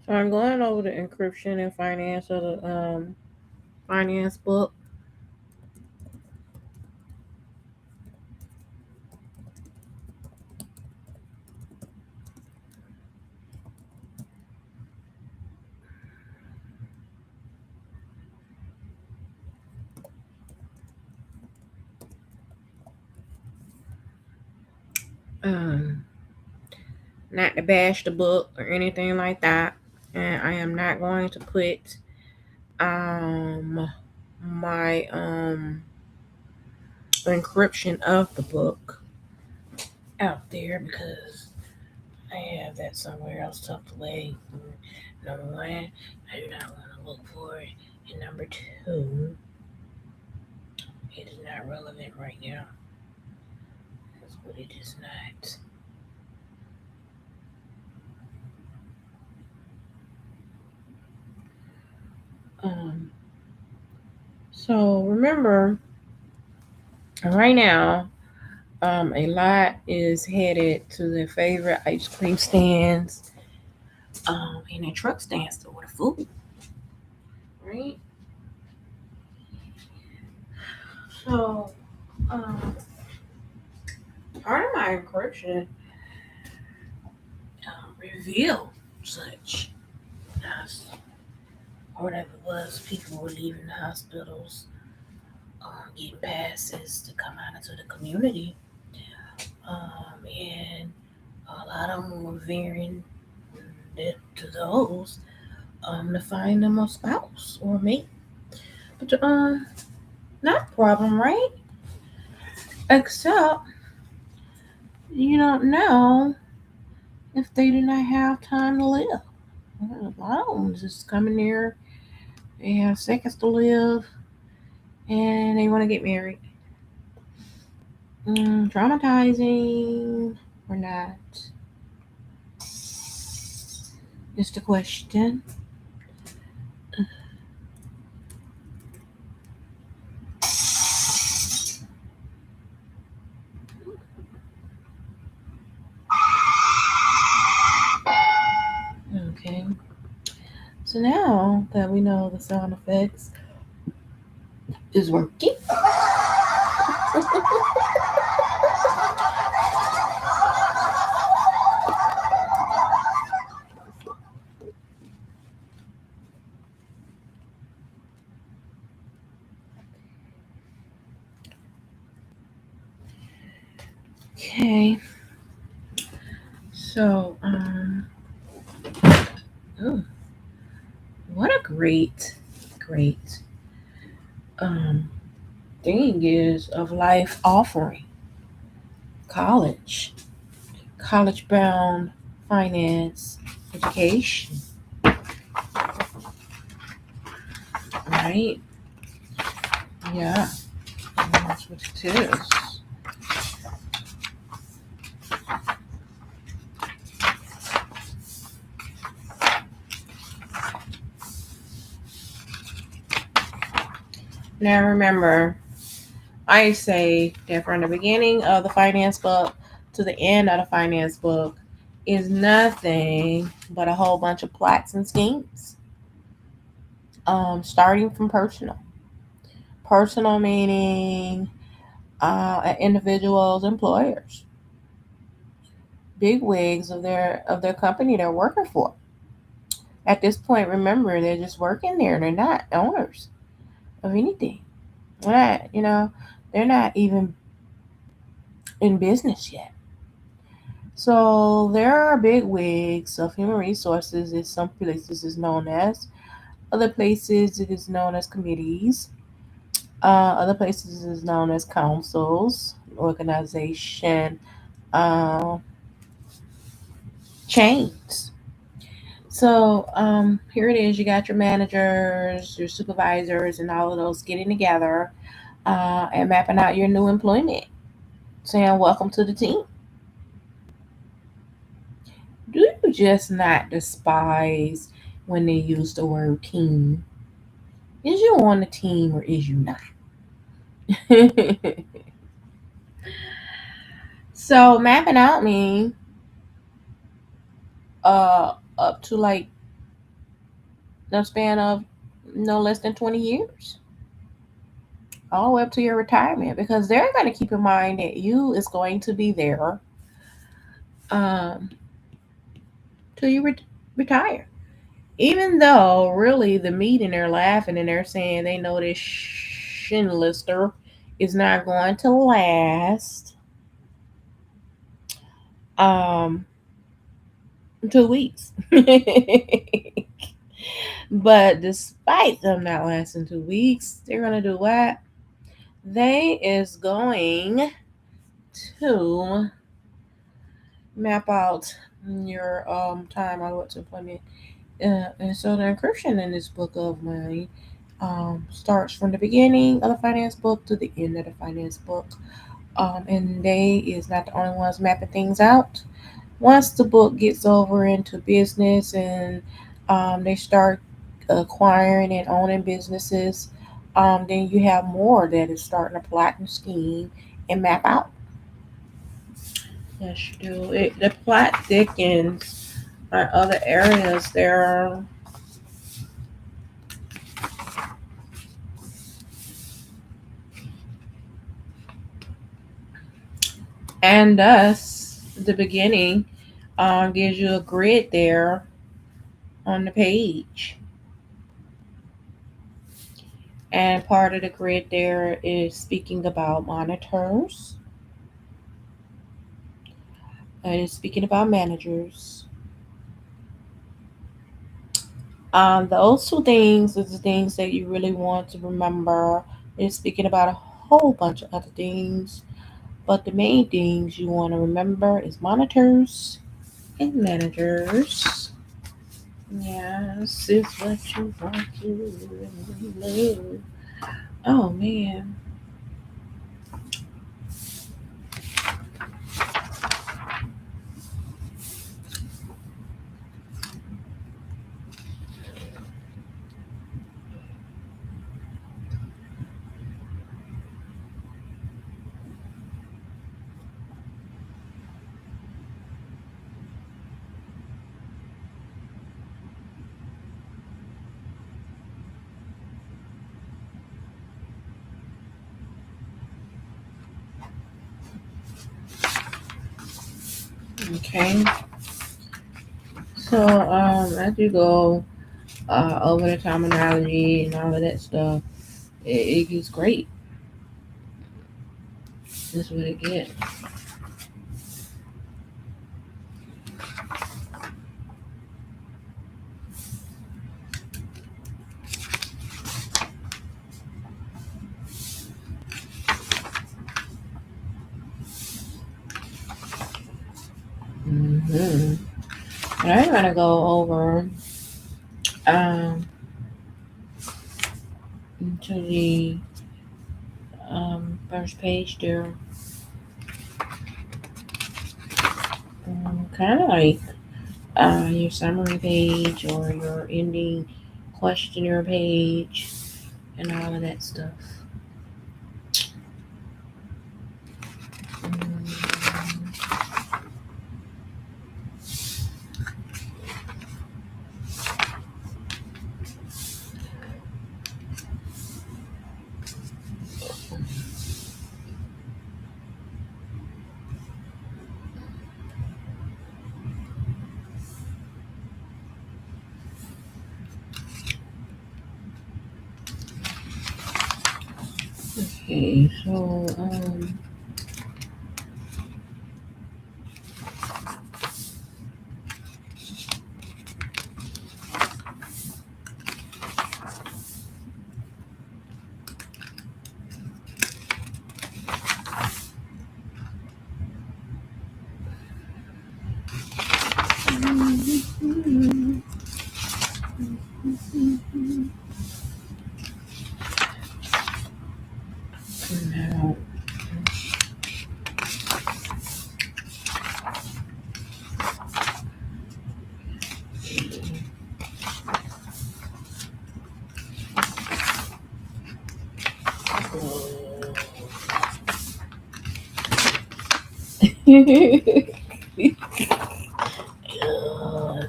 So I'm going over the encryption and finance of the finance book. Um, Not to bash the book or anything like that, and I am not going to put my encryption of the book out there because I have that somewhere else tucked away. Number one, I do not want to look for it, and number two, it is not relevant right now. That's what it is not. Um, so remember, right now, a lot is headed to their favorite ice cream stands, and their truck stands to order food, right? So, um, part of my encryption revealed such as, or whatever it was, people were leaving the hospitals, getting passes to come out into the community, and a lot of them were veering to those to find them a spouse or mate. But not a problem, right? Except you don't know if they do not have time to live. A lot of them just come in there, they have seconds to live, and they want to get married. Traumatizing or not? Is the question. Okay. So now that we know the sound effects is working, okay. So, oh, what a great um thing is of life offering college, college bound finance education, right? Yeah, that's what it is. Now remember, I say that from the beginning of the finance book to the end of the finance book is nothing but a whole bunch of plots and schemes. Starting from personal. Personal meaning individuals, employers, big wigs of their company they're working for. At this point, remember they're just working there. They're not owners of anything. They're not, they're not even in business yet. So there are big wigs of human resources. In some places is known as. Other places it is known as committees. Other places is known as councils, organization, uh, chains. So here it is. You got your managers, your supervisors, and all of those getting together and mapping out your new employment, saying welcome to the team. Do you just not despise when they use the word team? Is you on the team or is you not? So mapping out means up to like no span of no less than 20 years, all the way up to your retirement, because they're going to keep in mind that you is going to be there um, till you retire. Even though, really, the meeting, they're laughing and they're saying they know this shin lister is not going to last um, 2 weeks. But despite them not lasting 2 weeks, they're going to do what? They is going to map out your time on what's employment. And so the encryption in this book of mine starts from the beginning of the finance book to the end of the finance book. And they is not the only ones mapping things out. Once the book gets over into business and they start acquiring and owning businesses, then you have more that is starting to plot and scheme and map out. Yes, you do. The plot thickens on other areas. And thus, the beginning gives you a grid there on the page. And part of the grid there is speaking about monitors. It is speaking about managers. Those two things is the things that you really want to remember. It's speaking about a whole bunch of other things, but the main things you want to remember is monitors and managers. Yes, it's what you want to know. Oh man. Okay. So as you go over the terminology and all of that stuff, it gets great. That's what it gets. Mm-hmm. But I'm gonna go over um to the first page there, kind of like your summary page or your ending questionnaire page and all of that stuff. Mm, okay, so now,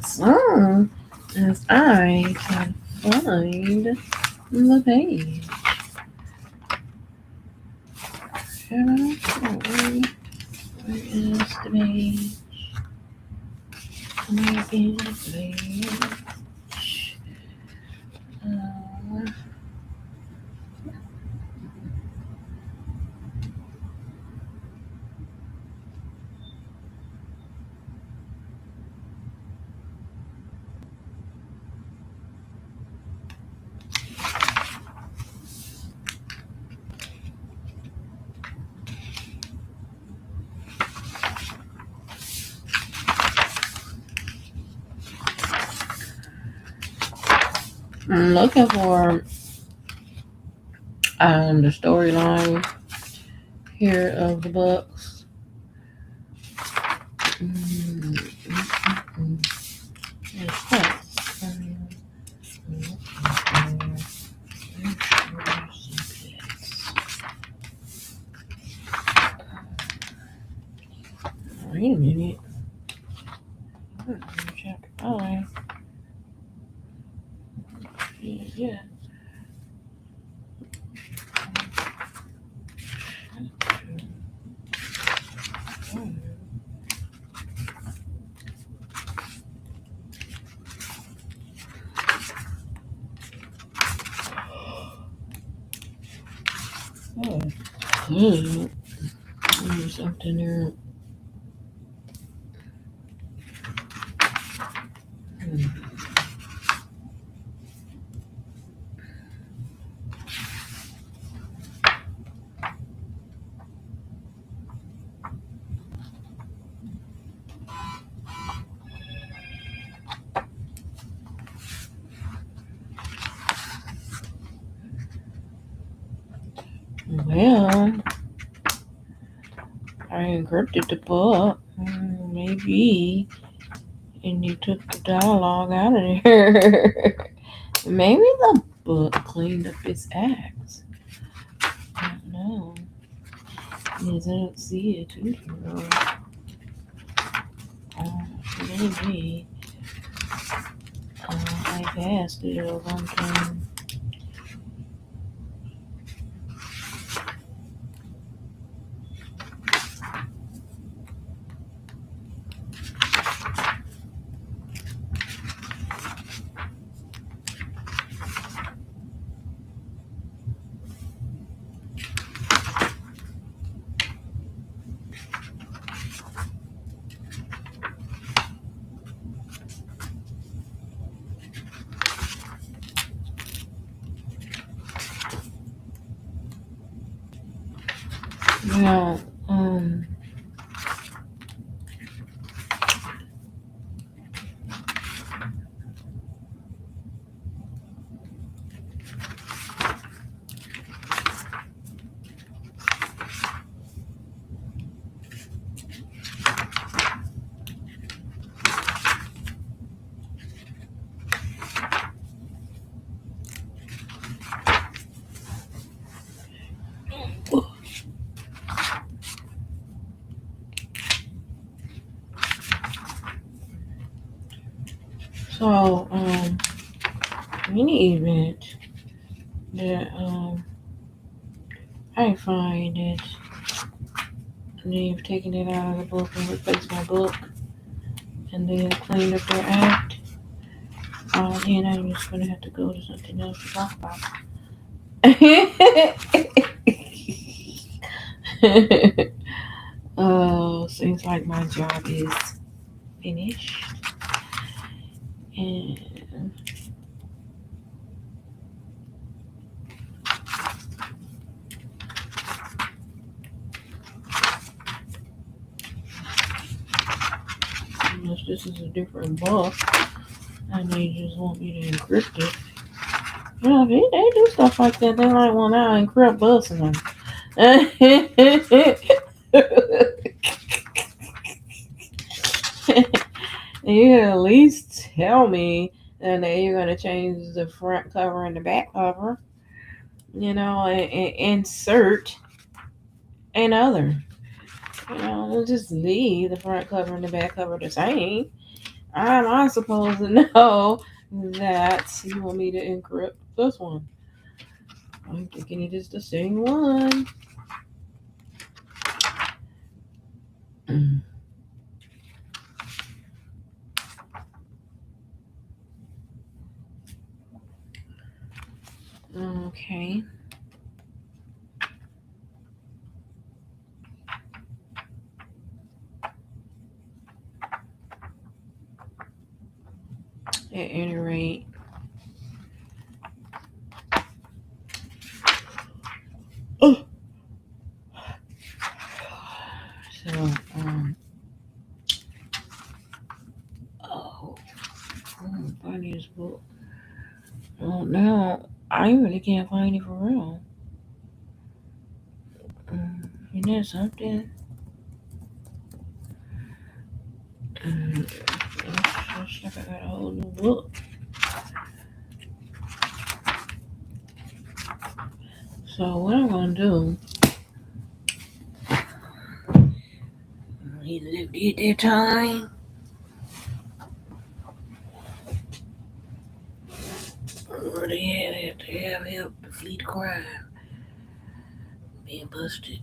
so as I can find the page. Where is the page? Where is the page? I'm looking for the storyline here of the books. Wait a minute. Chapter 5. Yeah. There's something there. Well, I encrypted the book. Maybe. And you took the dialogue out of there. Maybe the book cleaned up its acts. I don't know. Because I don't see it too. Maybe. I passed it a long time. Now, so, in the event that, I find that they've taken it out of the book and replaced my book, and they have cleaned up their act, then I'm just gonna have to go to something else to talk about. Seems like my job is finished. And unless this is a different book and they just want me to encrypt it. You know, they do stuff like that. They like, well, now encrypt books and them. You at least tell me that you're going to change the front cover and the back cover, and insert another. Just leave the front cover and the back cover the same. How am I supposed to know that you want me to encrypt this one. I'm thinking it is the same one. Okay. At any rate, oh, so oh, finance book. Well, now I really can't find it for real. Isn't that something? Looks like I got a whole new book. So what I'm gonna do? Either did their time, or they have helped to flee the crime, being busted.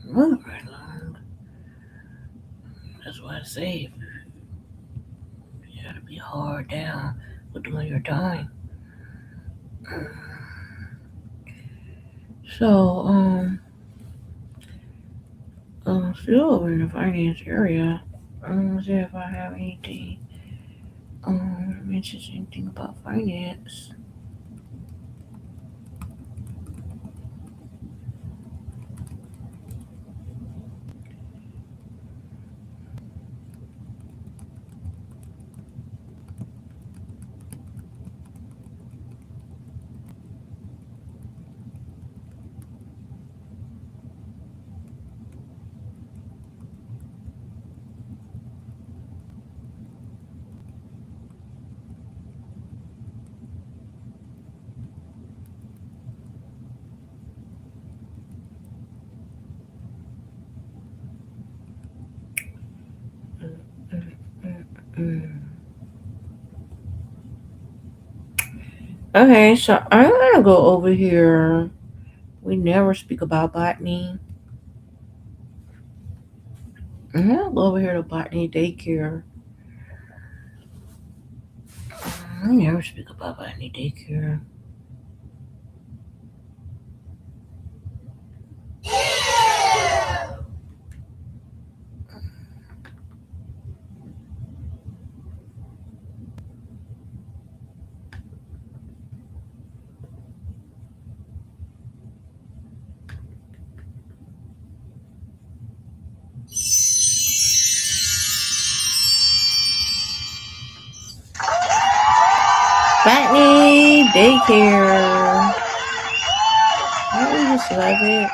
Right long. That's why I say you gotta be hard down with doing your time. So, still over in the finance area. Let's see if I have anything. Mentions anything about finance. Okay, so I'm gonna go over here. We never speak about botany. I'm gonna go over here to botany daycare. We never speak about botany daycare. Botany daycare. Don't we just love it?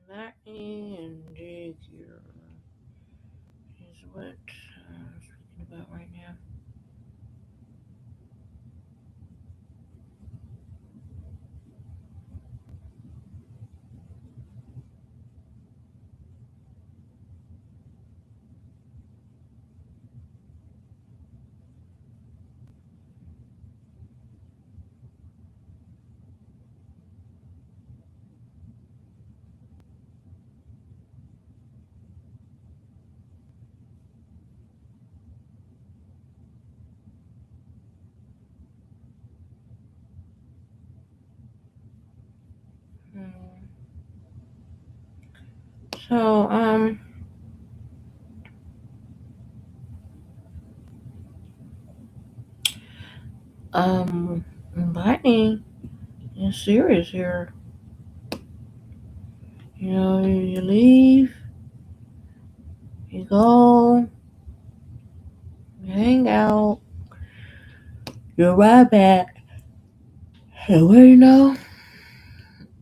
Botany and daycare is what I'm speaking about right now. Hmm. So Um, botany is serious here. You leave, you go, you hang out, you arrive back, and what you know,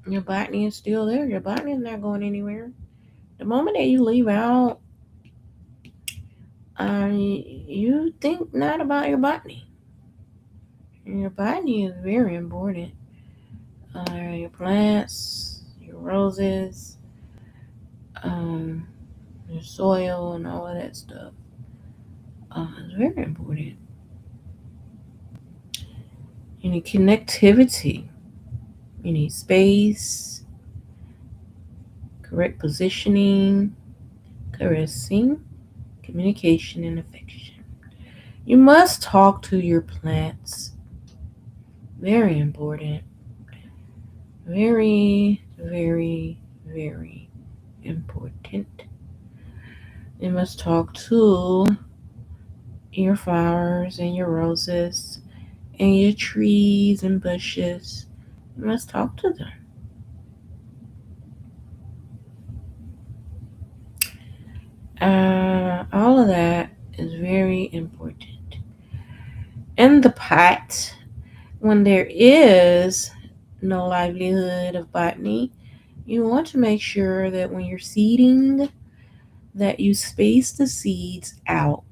your botany is still there. Your botany is not going anywhere. The moment that you leave out, you think not about your botany. And your botany is very important. Your plants, your roses, um, your soil, and all of that stuff. It's very important. You need connectivity. You need space, correct positioning, caressing, communication, and affection. You must talk to your plants. Very important. Very, very, very important. You must talk to your flowers and your roses and your trees and bushes. You must talk to them. All of that is very important. In the pot, when there is no livelihood of botany, you want to make sure that when you're seeding, that you space the seeds out.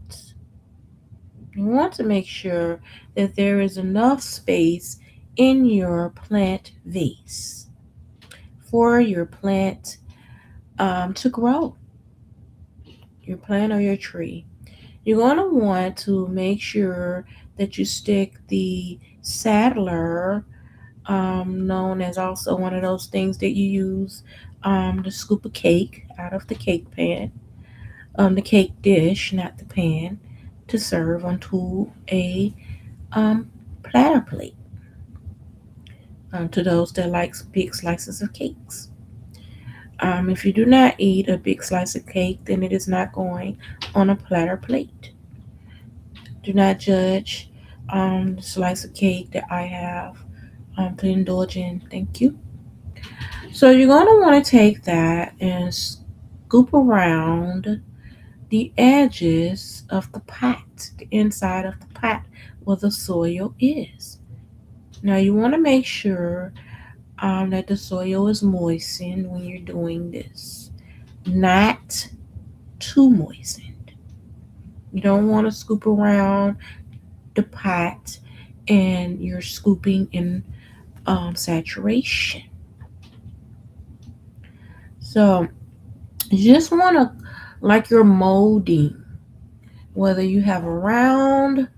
You want to make sure that there is enough space in your plant vase for your plant to grow, your plant or your tree. You're going to want to make sure that you stick the saddler, known as also one of those things that you use to scoop a cake out of the cake pan, the cake dish, not the pan, to serve onto a platter plate to those that like big slices of cakes. If you do not eat a big slice of cake, then it is not going on a platter plate. Do not judge the slice of cake that I have to indulge in. Thank you. So you're going to want to take that and scoop around the edges of the pot, the inside of the pot where the soil is. Now you want to make sure that the soil is moistened when you're doing this, not too moistened. You don't want to scoop around the pot and you're scooping in saturation. So you just want to, like you're molding, whether you have a round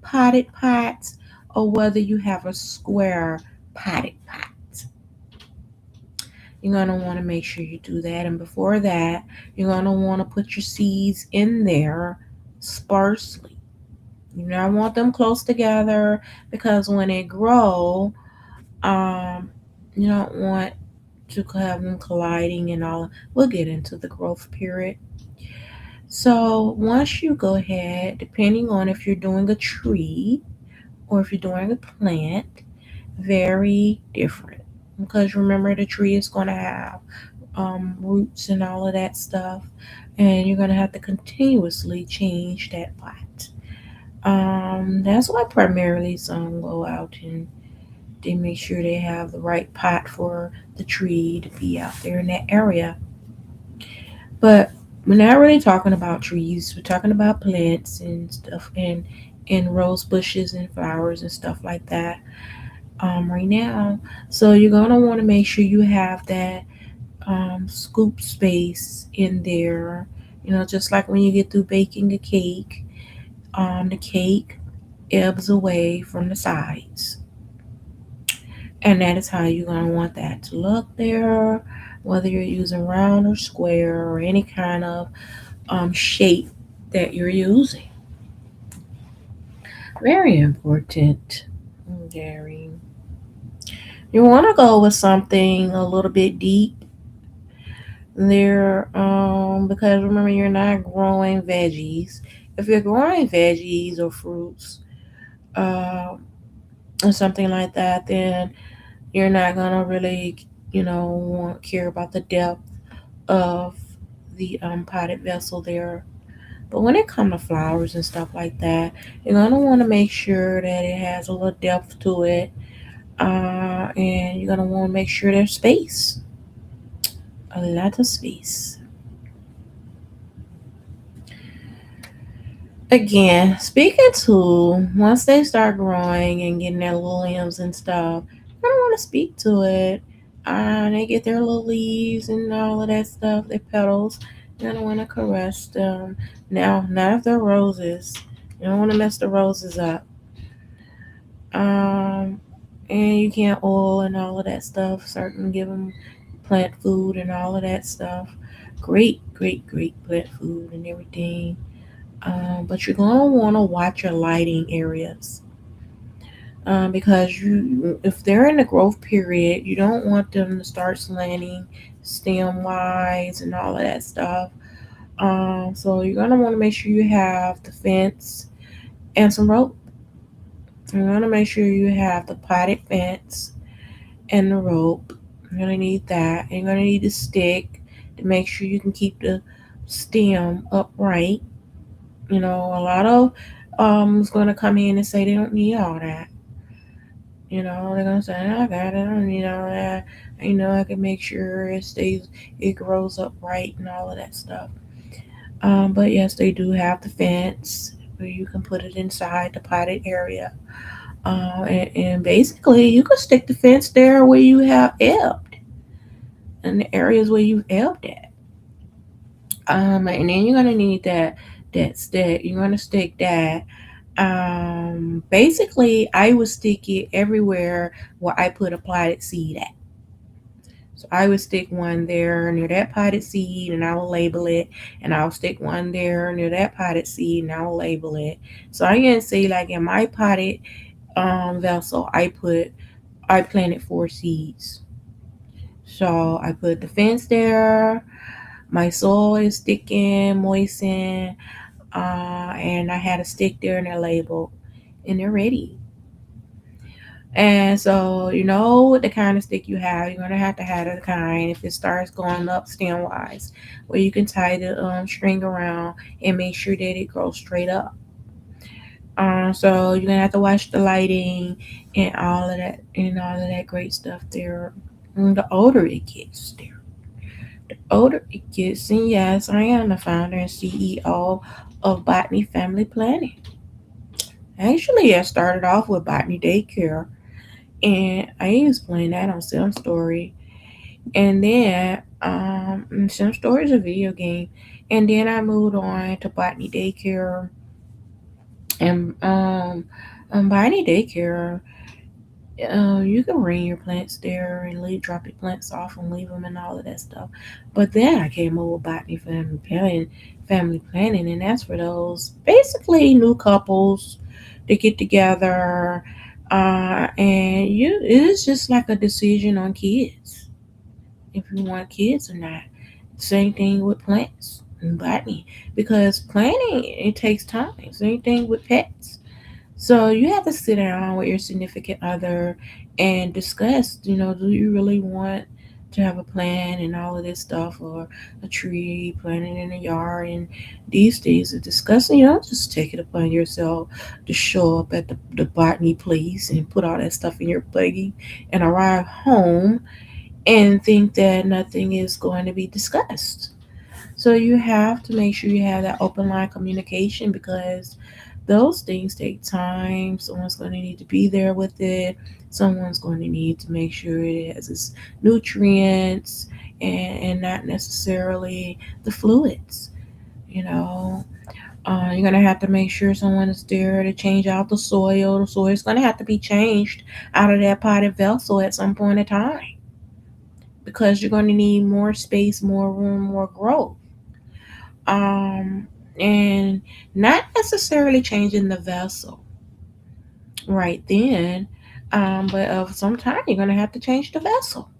potted pot or whether you have a square potted pot. You're going to want to make sure you do that. And before that, you're going to want to put your seeds in there sparsely. You don't want them close together because when they grow, um, you don't want to have them colliding and all. We'll get into the growth period. So once you go ahead, depending on if you're doing a tree or if you're doing a plant, very different. Because remember, the tree is going to have roots and all of that stuff, and you're going to have to continuously change that pot. That's why primarily some go out and they make sure they have the right pot for the tree to be out there in that area. But we're not really talking about trees. We're talking about plants and stuff, and rose bushes and flowers and stuff like that. Right now, so you're gonna want to make sure you have that scoop space in there. Just like when you get through baking a cake, the cake ebbs away from the sides. And that is how you're going to want that to look there, whether you're using round or square or any kind of shape that you're using. Very important. Very. You want to go with something a little bit deep there, because remember, you're not growing veggies. If you're growing veggies or fruits, or something like that, then you're not gonna really, care about the depth of the potted vessel there. But when it comes to flowers and stuff like that, you're gonna want to make sure that it has a little depth to it, and you're gonna want to make sure there's space, a lot of space. Again, speaking to once they start growing and getting their little limbs and stuff, I don't want to speak to it. They get their little leaves and all of that stuff, their petals. You don't want to caress them. Now, not if they're roses. You don't want to mess the roses up. Um, and you can't oil and all of that stuff. Certain give them plant food and all of that stuff. Great, great, great plant food and everything. But you're gonna want to watch your lighting areas, because if they're in the growth period, you don't want them to start slanting stem wise and all of that stuff. So you're gonna want to make sure you have the fence and some rope. You're gonna make sure you have the potted fence and the rope. You're gonna need that. And you're gonna need a stick to make sure you can keep the stem upright. A lot of is gonna come in and say they don't need all that. They're gonna say, "I got it. I don't need all that. I can make sure it grows upright and all of that stuff." But yes, they do have the fence where you can put it inside the potted area. And basically, you can stick the fence there where you have ebbed, in the areas where you've ebbed at. And then you're gonna need that stick. You're gonna stick that. Basically, I would stick it everywhere where I put a potted seed at. So I would stick one there near that potted seed, and I will label it. And I'll stick one there near that potted seed, and I will label it. So I can say, like in my potted vessel, I planted 4 seeds. So I put the fence there. My soil is sticking, moistened, and I had a stick there and they're labeled, and they're ready. And so, what the kind of stick you have, you're gonna have to have the kind if it starts going up stem wise, where you can tie the string around and make sure that it grows straight up. So you're gonna have to watch the lighting and all of that great stuff there. And the older it gets, there, the older it gets, and yes, I am the founder and CEO of Botany Family Planning. Actually, I started off with Botany Daycare, and I explained that on Sim Story. And then Sim Story is a video game. And then I moved on to Botany Daycare. And Botany Daycare, you can bring your plants there and drop your plants off and leave them and all of that stuff. But then I came over with Botany Family Planning, and that's for those basically new couples to get together. And it is just like a decision on kids, if you want kids or not. Same thing with plants and botany, because planting, it takes time. Same thing with pets. So you have to sit down with your significant other and discuss, do you really want to have a plan and all of this stuff, or a tree planted in a yard? And these days of discussing, you don't just take it upon yourself to show up at the botany place and put all that stuff in your buggy and arrive home and think that nothing is going to be discussed. So you have to make sure you have that open line communication, because those things take time. Someone's going to need to be there with it. Someone's going to need to make sure it has its nutrients, and not necessarily the fluids. You know, you're going to have to make sure someone is there to change out the soil. The soil is going to have to be changed out of that potted vessel at some point in time, because you're going to need more space, more room, more growth. And not necessarily changing the vessel right then, but of some time you're gonna have to change the vessel.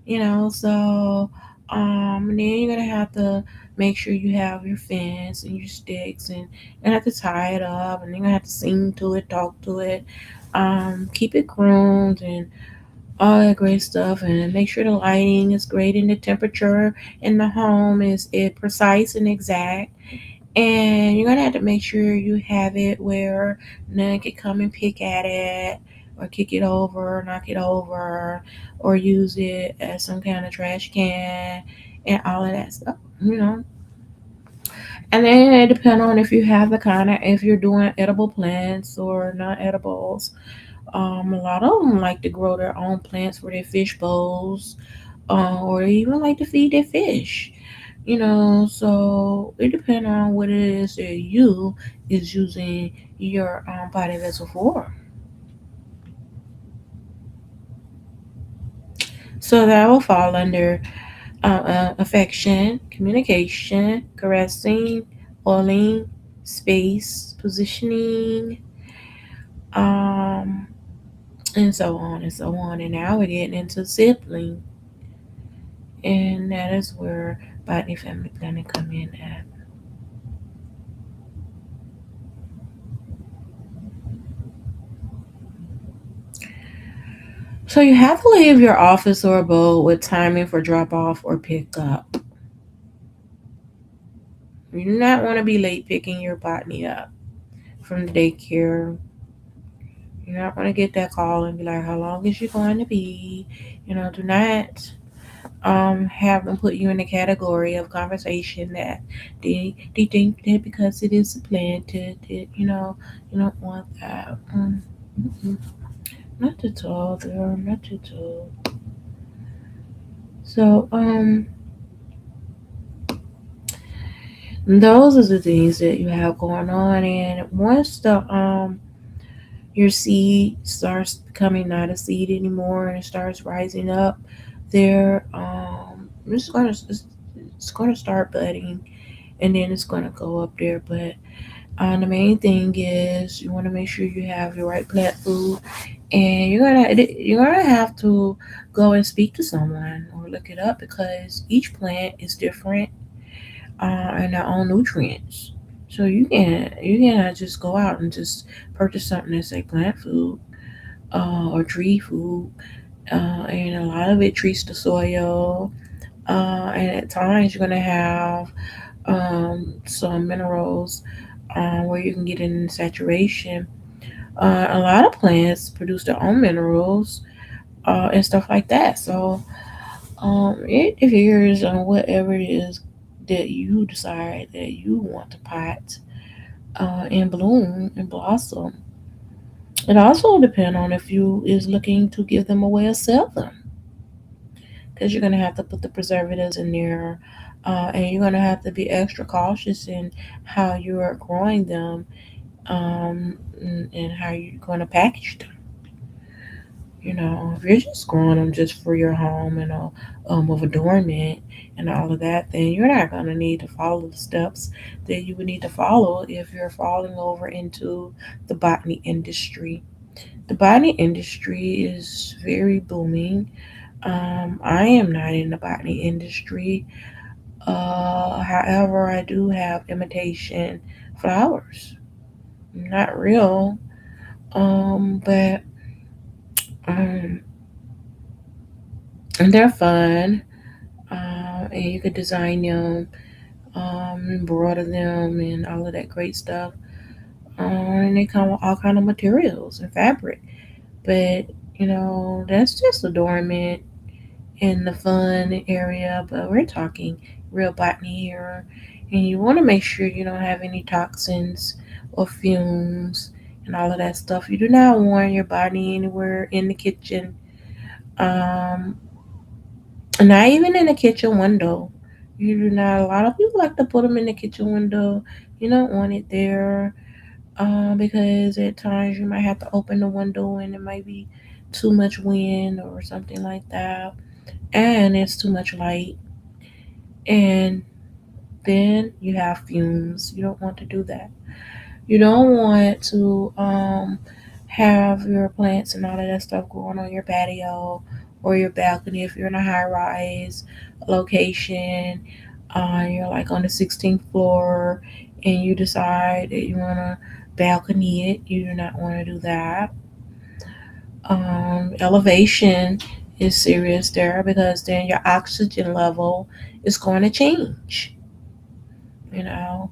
So then you're gonna have to Make sure you have your fence and your sticks, and have to tie it up, and you're gonna have to sing to it, talk to it, keep it groomed, and all that great stuff. And make sure the lighting is great and the temperature in the home is it precise and exact. And you're gonna have to make sure you have it where none can come and pick at it or kick it over, knock it over, or use it as some kind of trash can and all of that stuff. And then it depends on if you have the kind of if you're doing edible plants or not edibles. A lot of them like to grow their own plants for their fish bowls, or they even like to feed their fish. So it depends on what it is that you is using your body vessel for. So that will fall under affection, communication, caressing, oiling, space, positioning, um, and so on and so on. And now we're getting into sibling, and that is where botany family planning come in at. So you have to leave your office or abode with timing for drop off or pick up. You do not want to be late picking your botany up from the daycare. You do not want to get that call and be like, "How long is she going to be?" Do not have them put you in the category of conversation that they think that because it is planted that you don't want that. Mm. Not at all, girl. Not at all. So those are the things that you have going on, and once the your seed starts becoming not a seed anymore and it starts rising up, there it's gonna start budding, and then it's gonna go up there. But the main thing is you want to make sure you have your right plant food, and you're gonna have to go and speak to someone or look it up because each plant is different and their own nutrients. So you cannot just go out and just purchase something that say plant food or tree food, and a lot of it treats the soil. And at times you're gonna have some minerals where you can get in saturation. A lot of plants produce their own minerals and stuff like that. So it appears on whatever it is that you decide that you want to pot and bloom and blossom. It also depends on if you is looking to give them away or sell them, because you're gonna have to put the preservatives in there, and you're gonna have to be extra cautious in how you are growing them, and how you're gonna package them. If you're just growing them just for your home and of adornment and all of that, then you're not gonna need to follow the steps that you would need to follow if you're falling over into the botany industry. The botany industry is very booming. I am not in the botany industry. However, I do have imitation flowers. Not real, but um, and they're fun. And you could design them, embroider them, and all of that great stuff. And they come with all kind of materials and fabric. But that's just adornment in the fun area. But we're talking real botany here, and you want to make sure you don't have any toxins or fumes and all of that stuff. You do not want your botany anywhere in the kitchen. Um, Not even in the kitchen window. You do not. A lot of people like to put them in the kitchen window. You don't want it there because at times you might have to open the window and it might be too much wind or something like that, and it's too much light, and then you have fumes. You don't want to do that. You don't want to have your plants and all of that stuff growing on your patio or your balcony if you're in a high rise location. You're like on the 16th floor and you decide that you want to balcony it. You do not want to do that. Elevation is serious there because then your oxygen level is going to change. You know,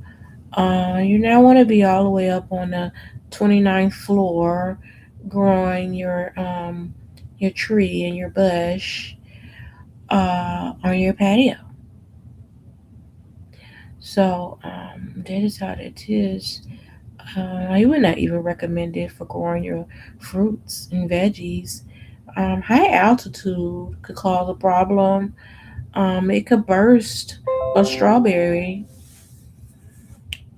you now want to be all the way up on the 29th floor, growing your tree and your bush on your patio. So that is how that is. I would not even recommend it for growing your fruits and veggies. High altitude could cause a problem. It could burst a strawberry.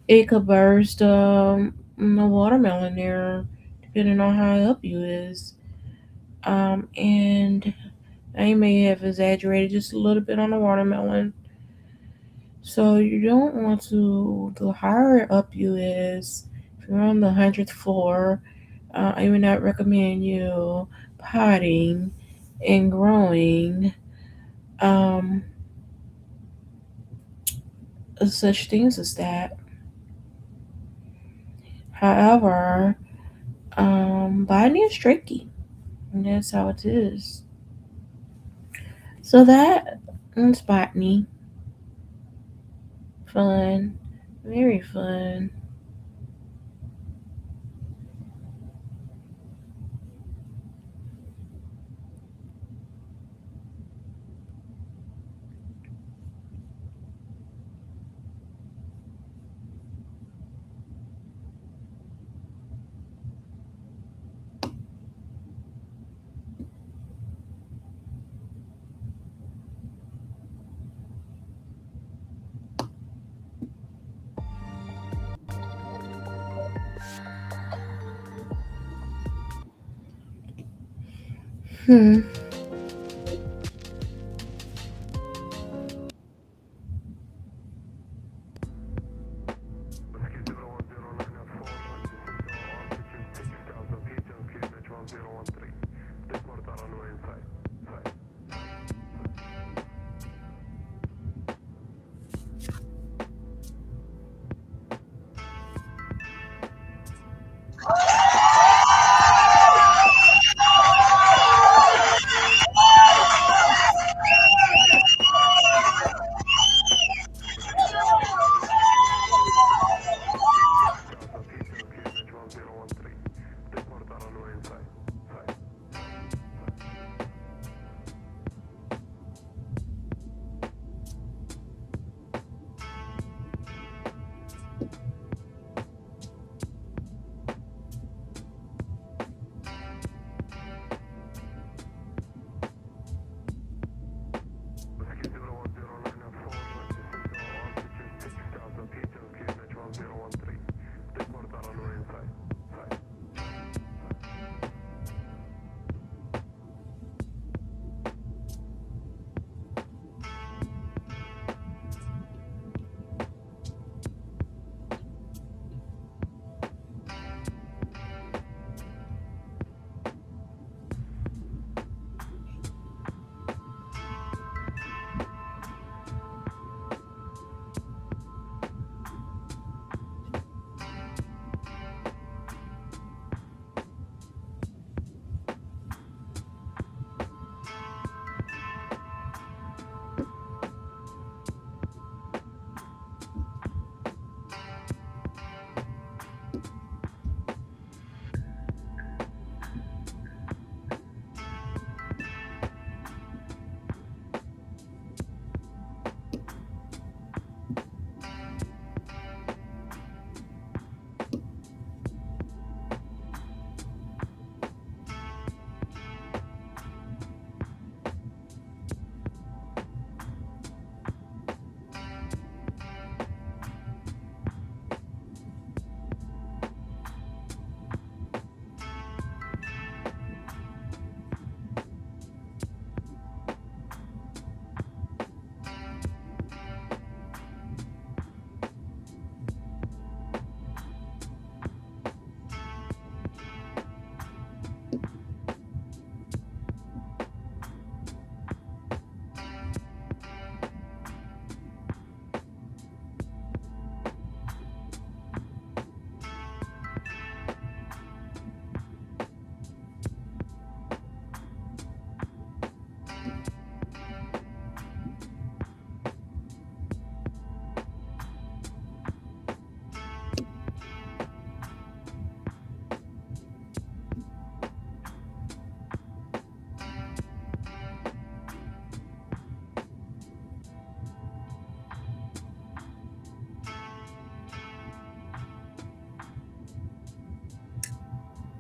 It could burst a watermelon there, depending on how up you is. And I may have exaggerated just a little bit on the watermelon. So you don't want to, the higher up you is, if you're on the 100th floor, I would not recommend you potting and growing um, such things as that. However, botany is tricky, and that's how it is. So that is botany. Fun. Very fun. Hmm.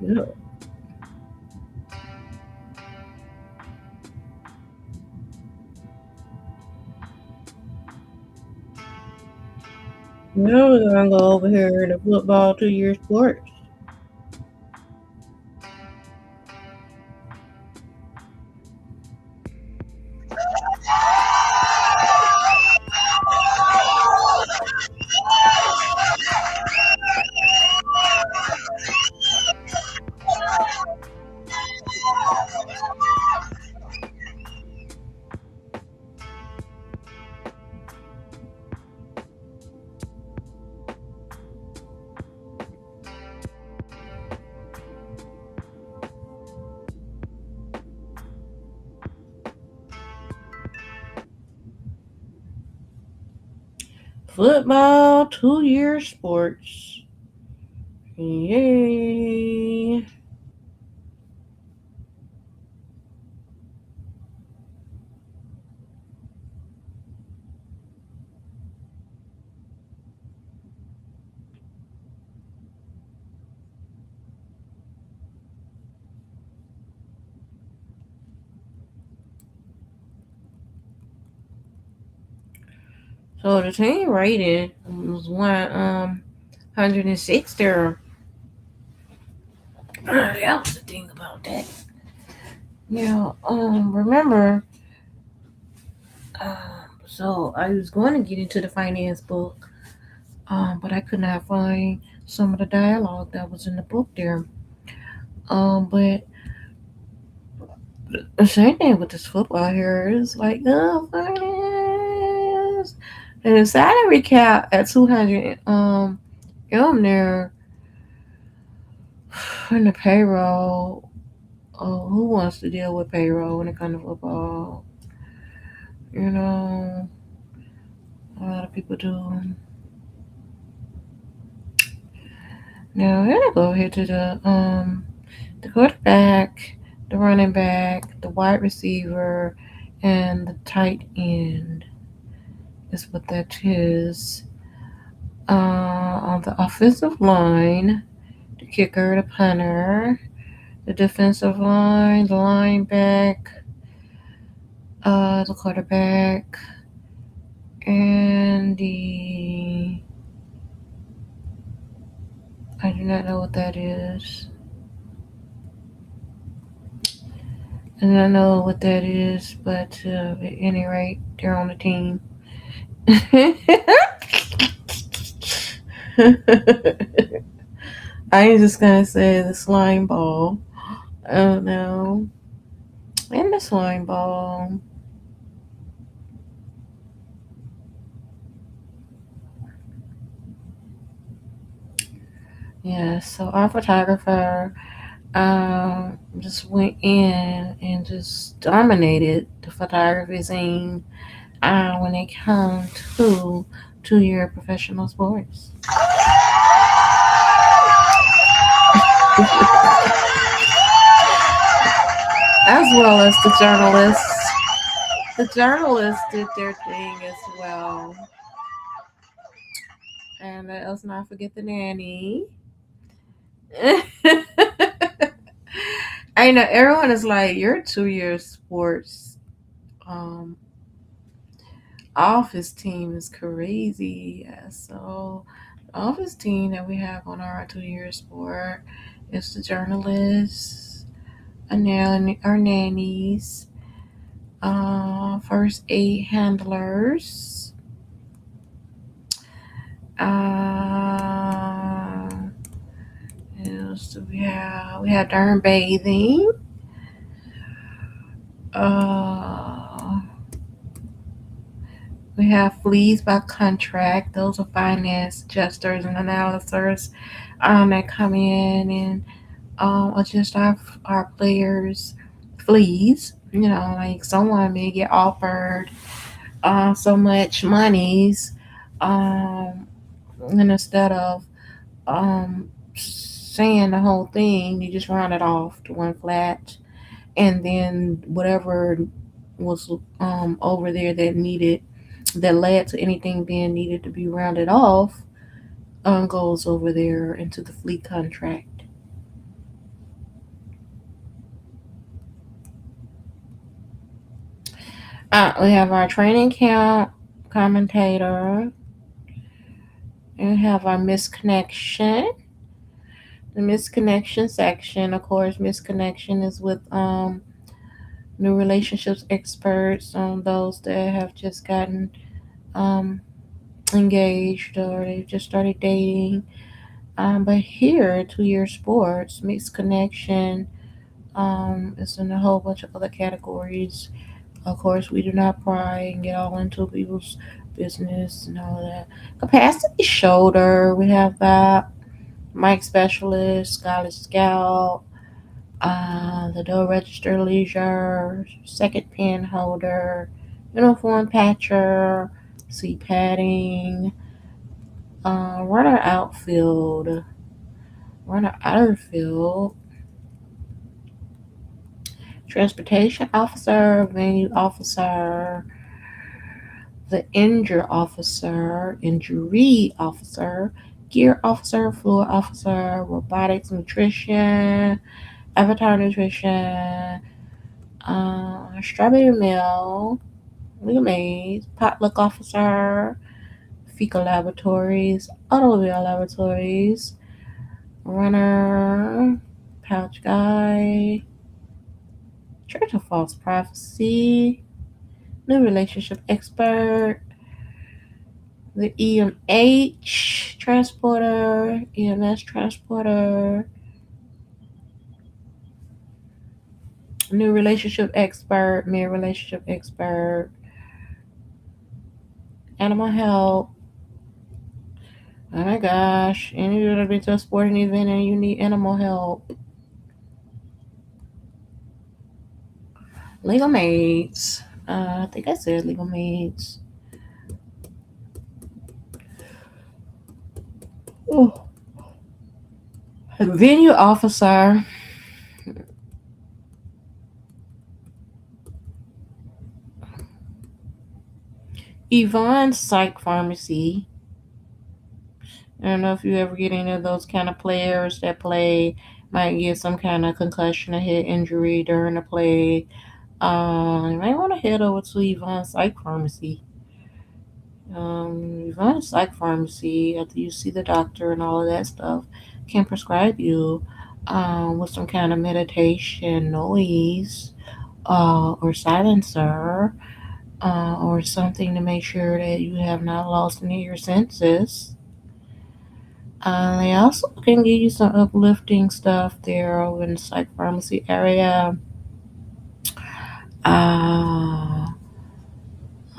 Yeah. Now we're gonna go over here to football 2 year sports. Football 2 year sports. Yay. So the team rating was 106 there. That was the thing about that. Remember, so I was going to get into the finance book, but I could not find some of the dialogue that was in the book there. But the same thing with this football here is like, oh, finance. And the salary cap at 200 in there, and the payroll. Oh, who wants to deal with payroll when it comes to football? You know, a lot of people do. Now we're gonna go here to the quarterback, the running back, the wide receiver, and the tight end is what that is. On the offensive line, the kicker, the punter, the defensive line, the linebacker, the quarterback, and the I do not know what that is. I do not know what that is, but at any rate, they're on the team. I am just gonna say the slime ball. Oh no. And the slime ball. Yeah, so our photographer just went in and just dominated the photography scene when it comes to 2 year professional sports. As well as the journalists. The journalists did their thing as well. And let us not forget the nanny. I know everyone is like, your 2 year sports um, office team is crazy. Yeah, so, the office team that we have on our 2 year sport is the journalists, our nannies, first aid handlers, uh, what else do we have? We have darn bathing. Uh, we have fleas by contract. Those are finance adjusters and analysts that come in and adjust our players' fleas. Like someone may get offered so much monies, um, and instead of saying the whole thing, you just round it off to one flat, and then whatever was over there that led to anything being needed to be rounded off goes over there into the fleet contract. We have our training camp commentator. And we have our misconnection. The misconnection section, of course, misconnection is with new relationships experts, those that have just gotten um, engaged or they've just started dating. But here, 2 year sports, mixed connection is in a whole bunch of other categories. Of course, we do not pry and get all into people's business and all of that. Capacity shoulder, we have that. Mic specialist, scholar scout, the door register leisure, second pin holder, uniform patcher, seat padding, runner outfield, runner outfield, transportation officer, venue officer, the injury officer, gear officer, fluid officer, robotics nutrition, avatar nutrition, strawberry mill, legal maids, potluck officer, fecal laboratories, automobile laboratories, runner, pouch guy, church of false prophecy, new relationship expert, the EMH transporter, EMS transporter, new relationship expert, mere relationship expert, animal health. Oh my gosh, any little bit to a sporting event and you need animal help. Legal maids. I think I said legal maids. Oh. Venue officer. Yvonne Psych Pharmacy. I don't know if you ever get any of those kind of players that play, might get some kind of concussion or head injury during the play. You might want to head over to Yvonne Psych Pharmacy. Yvonne Psych Pharmacy, after you see the doctor and all of that stuff, can prescribe you with some kind of meditation, noise, or silencer, or something to make sure that you have not lost any of your senses. They also can give you some uplifting stuff there over in the psych pharmacy area. Uh,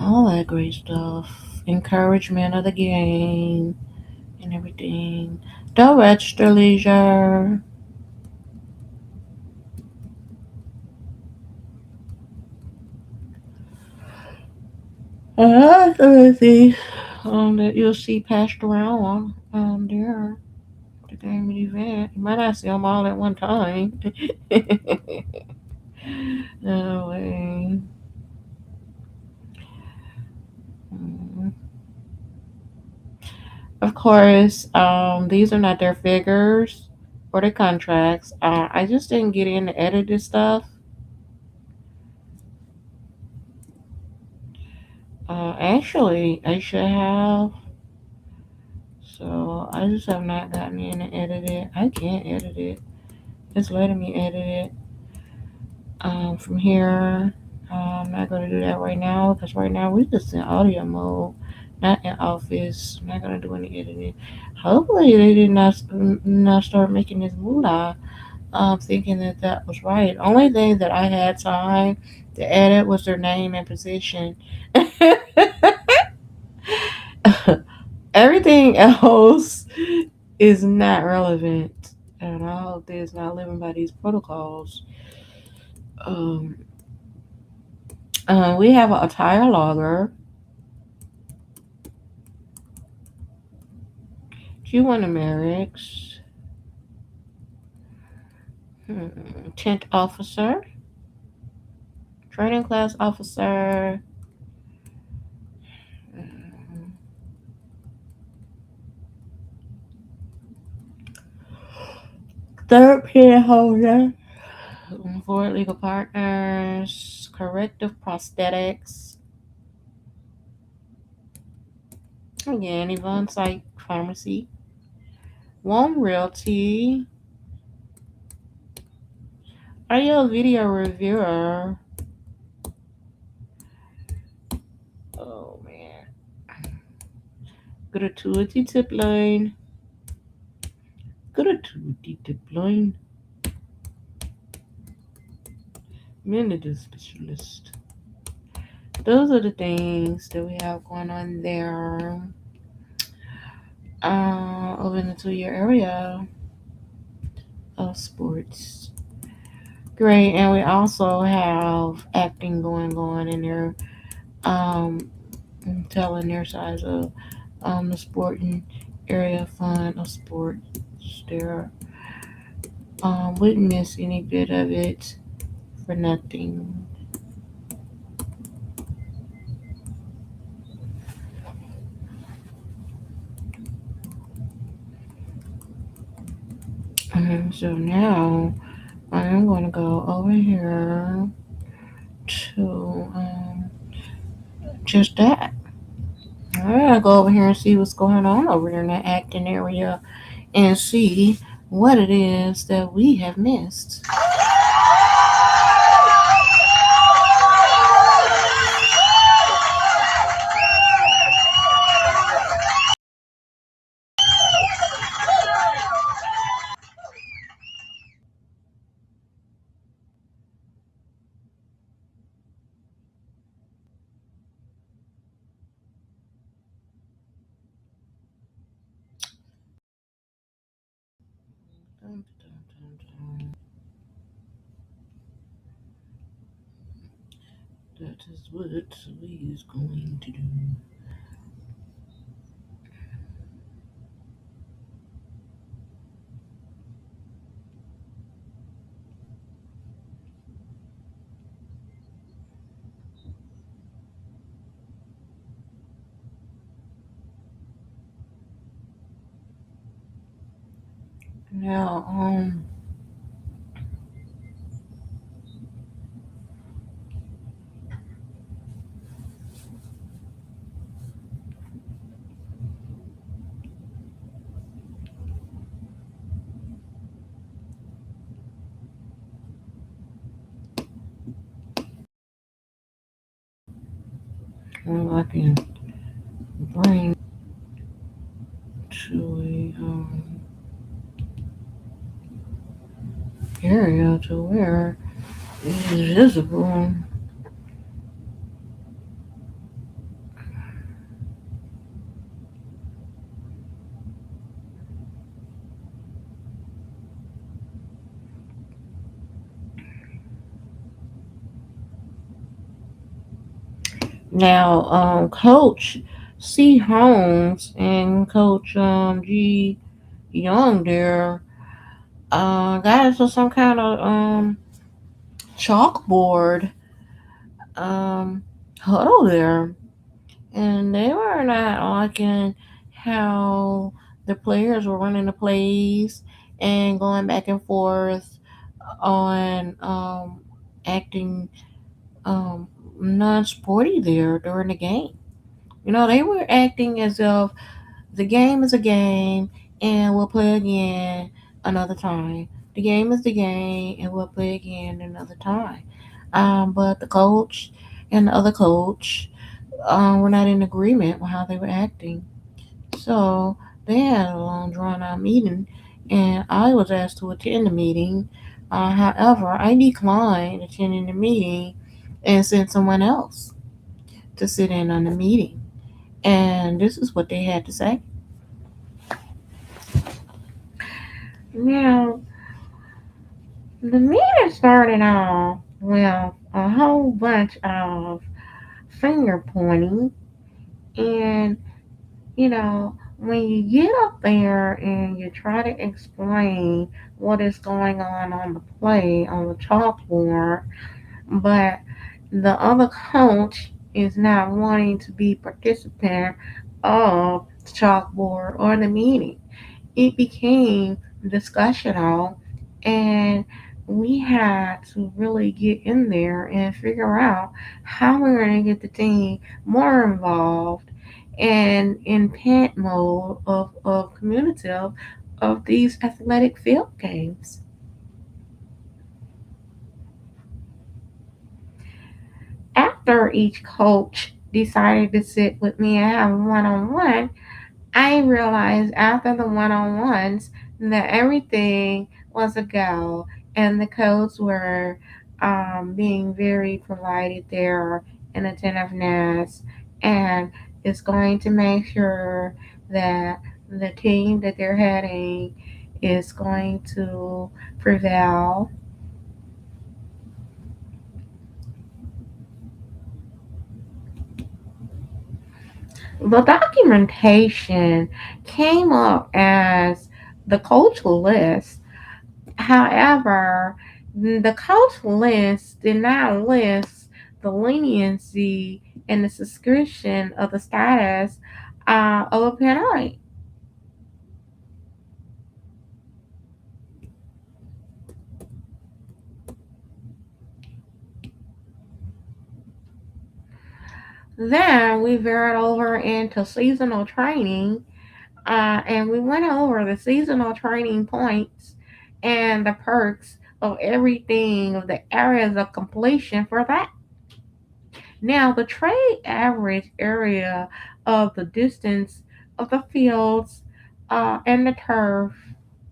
all that great stuff. Encouragement of the game and everything. Don't register leisure. Let's see. That you'll see passed around there. The game event. You might not see them all at one time. No way. Mm. Of course, these are not their figures or their contracts. I just didn't get in to edit this stuff. Actually, I should have. So I just have not gotten in and edit it. I can't edit it. It's letting me edit it from here. I'm not going to do that right now because right now we're just in audio mode, not in office. I'm not going to do any editing. Hopefully they did not start making this moolah. Thinking that that was right. Only thing that I had time to edit was their name and position. Everything else is not relevant, and I hope they're not living by these protocols. Um, we have a tire logger, Q1 Americs, tent officer, training class officer, hmm, third pin holder, for legal partners, corrective prosthetics, Again, Yvonne Site Pharmacy, One Realty. Are you a video reviewer? Oh man. Gratuity tip line. Gratuity tip line. Manager specialist. Those are the things that we have going on there. Over in the 2 year area of sports. Great, and we also have acting going on in there. Um, telling their size of the sporting area fun of sports there. Wouldn't miss any bit of it for nothing. So now I am going to go over here to just that. I'm going to go over here and see what's going on over there in that acting area and see what it is that we have missed. Dun, dun, dun, dun. That is what we is going to do. Now, well, I can bring to a area to where it is visible. Now, Coach C. Holmes and Coach G. Young there got into some kind of chalkboard um, huddle there, and they were not liking how the players were running the plays and going back and forth on acting um, non-sporty there during the game. You know, they were acting as if the game is a game and we'll play again another time. The game is the game and we'll play again another time. But the coach and the other coach were not in agreement with how they were acting. So they had a long drawn out meeting and I was asked to attend the meeting. However, I declined attending the meeting and sent someone else to sit in on the meeting. And this is what they had to say. Now, the meeting started off with a whole bunch of finger pointing, and when you get up there and you try to explain what is going on the play on the chalkboard, but the other coach is not wanting to be participant of the chalkboard or the meeting, it became discussional, and we had to really get in there and figure out how we're going to get the team more involved and in pet mode of community of these athletic field games. After each coach decided to sit with me and have a one-on-one, I realized after the one-on-ones that everything was a go, and the codes were being very provided there and attentiveness, and it's going to make sure that the team that they're heading is going to prevail. The documentation came up as the coach list. However, the coach list did not list the leniency and the subscription of the status of a penalty. Then we veered over into seasonal training, and we went over the seasonal training points and the perks of everything of the areas of completion for that. Now, the trade average area of the distance of the fields and the turf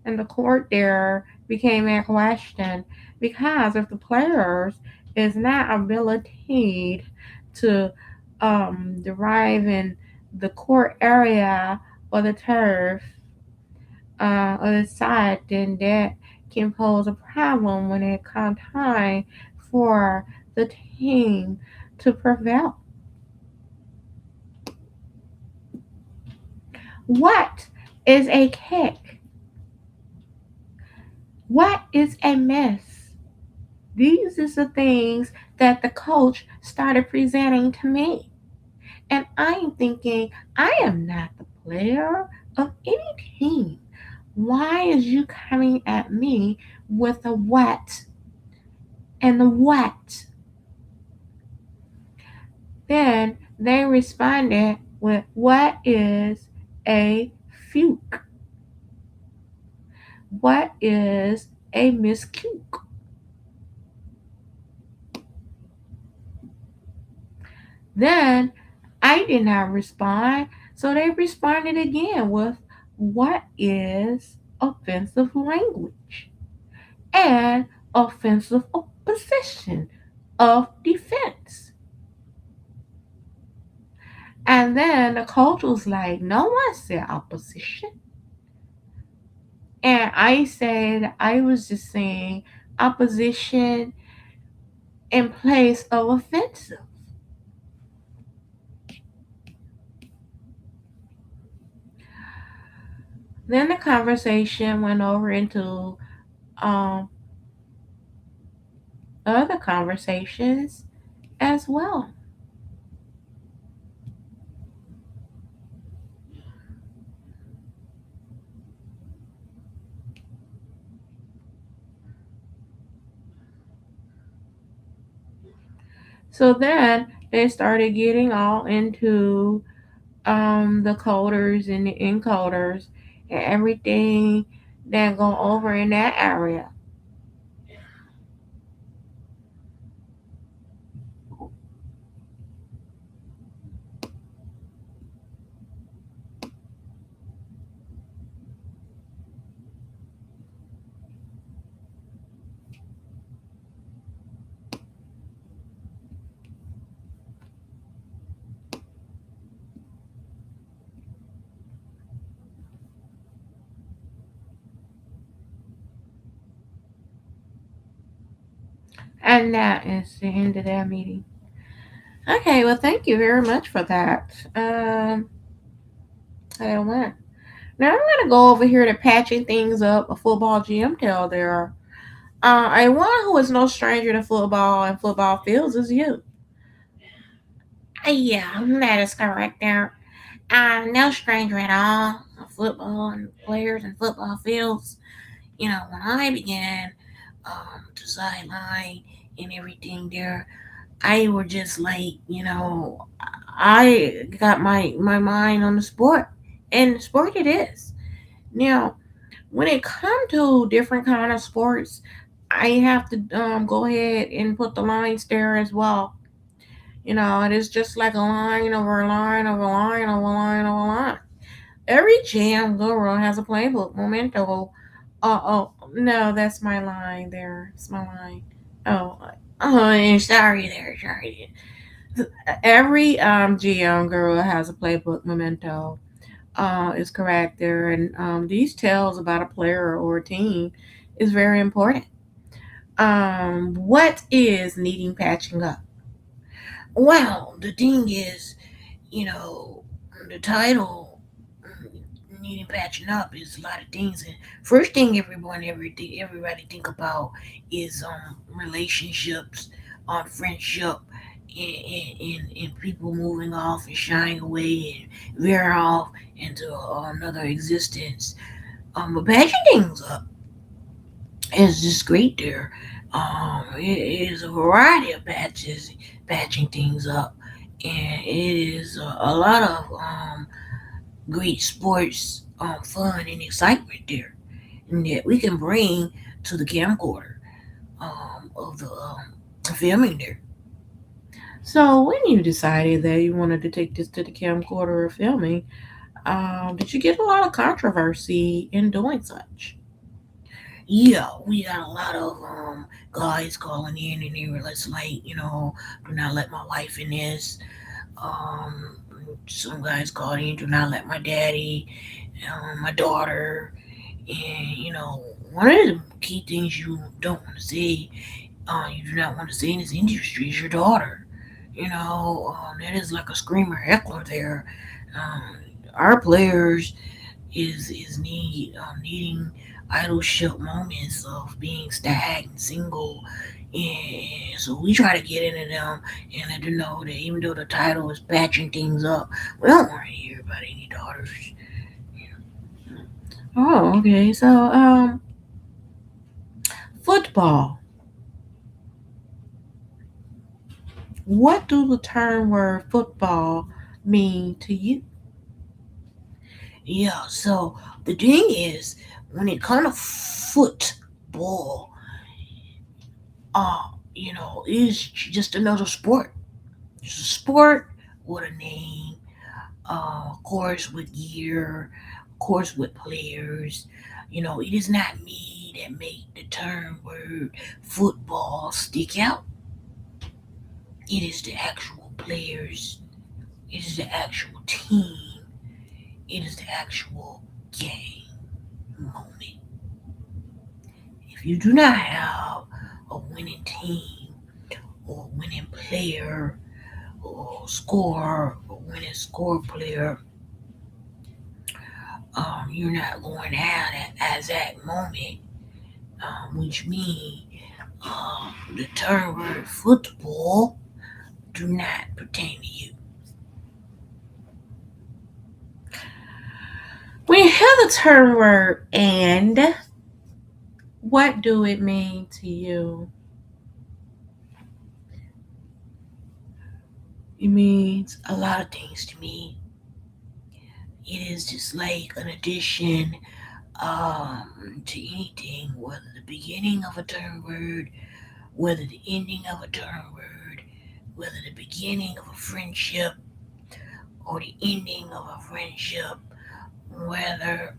and the court there became a question because if the players is not ability to derive in the court area or the turf or the side, then that can pose a problem when it comes time for the team to prevail. What is a kick? What is a miss? These is the things that the coach started presenting to me. And I'm thinking, I am not the player of any team. Why is you coming at me with a what and the what? Then they responded with, what is a fuke? What is a miscuke? Then I did not respond, so they responded again with, what is offensive language and offensive opposition of defense? And then the coach was like, no one said opposition. And I said, I was just saying opposition in place of offensive. Then the conversation went over into um, other conversations as well. So then they started getting all into the coders and the encoders and everything that go over in that area. And that is the end of that meeting. Okay, well, thank you very much for that. I went. Now I'm gonna go over here to patching things up a football gym tell there. A one who is no stranger to football and football fields is you. Yeah, that is correct there. I'm no stranger at all to football and players and football fields. You know, when I began to sideline and everything there, I were just like, I got my mind on the sport, and sport it is. Now, when it comes to different kind of sports, I have to go ahead and put the lines there as well. It is just like a line over a line over a line over a line over a line. Every jam guru has a playbook, memento. Oh, no, that's my line there. It's my line. Oh, sorry there, sorry. Every GM guru has a playbook, memento. Is correct there, and these tells about a player or a team is very important. What is needing patching up? Well, the thing is, you know, the title needing patching up is a lot of things. And first thing everybody think about is relationships, on friendship, and people moving off and shying away and veering off into another existence. But patching things up is just great there. It is a variety of patching things up, and it is a lot of great sports fun and excitement there, and that we can bring to the camcorder of the filming there. So when you decided that you wanted to take this to the camcorder of filming, did you get a lot of controversy in doing such? Yeah, we got a lot of guys calling in, and they were just like, do not let my wife in this. Um, some guys called in, do not let my daddy, my daughter, and one of the key things you don't want to say, you do not want to say in this industry is your daughter. That is like a screamer heckler there. Um, our players is needing idolship moments of being stag and single, and so we try to get into them and let them know that even though the title is patching things up, we don't want to hear about any daughters. Oh, okay. So, football. What do the term word football mean to you? Yeah, so the thing is, when it comes to football, it's just another sport. It's a sport with a name, of course, with gear, of course, with players. It is not me that make the term word football stick out. It is the actual players. It is the actual team. It is the actual game moment. If you do not have a winning team or a winning player or score or winning score player, you're not going to have that exact moment, which means the term word football do not pertain to you. When you hear the term word and, what do it mean to you? It means a lot of things to me. It is just like an addition to anything, whether the beginning of a term word, whether the ending of a term word, whether the beginning of a friendship or the ending of a friendship, whether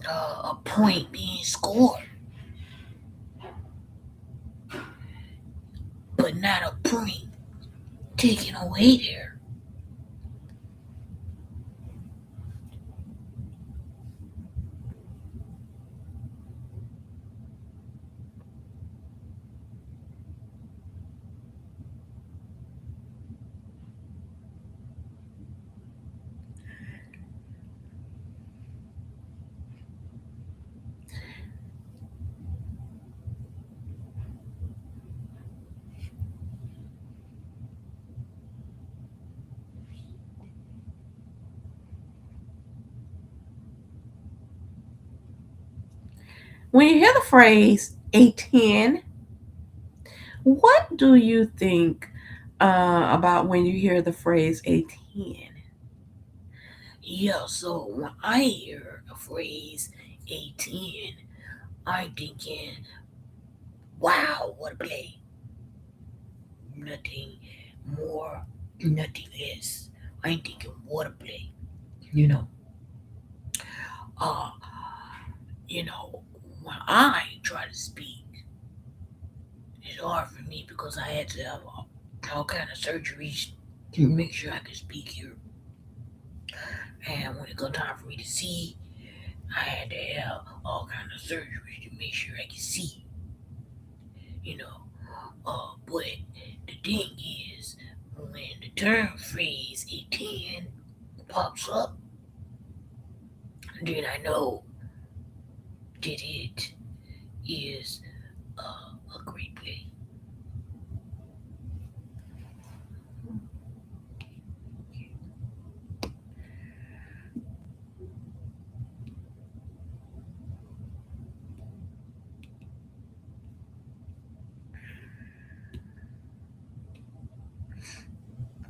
a point being scored, but not a point taken away there. When you hear the phrase a 10, What do you think about when you hear the phrase a 10? Yeah, so when I hear a phrase 18, I'm thinking, wow, what a play. Nothing more, nothing less. I'm thinking, what a play. You know, uh, when I try to speak, it's hard for me because I had to have all kind of surgeries to make sure I could speak here. And when it got time for me to see, I had to have all kind of surgeries to make sure I could see. You know, but the thing is, when the term phrase 18 pops up, then I know that it is a great play.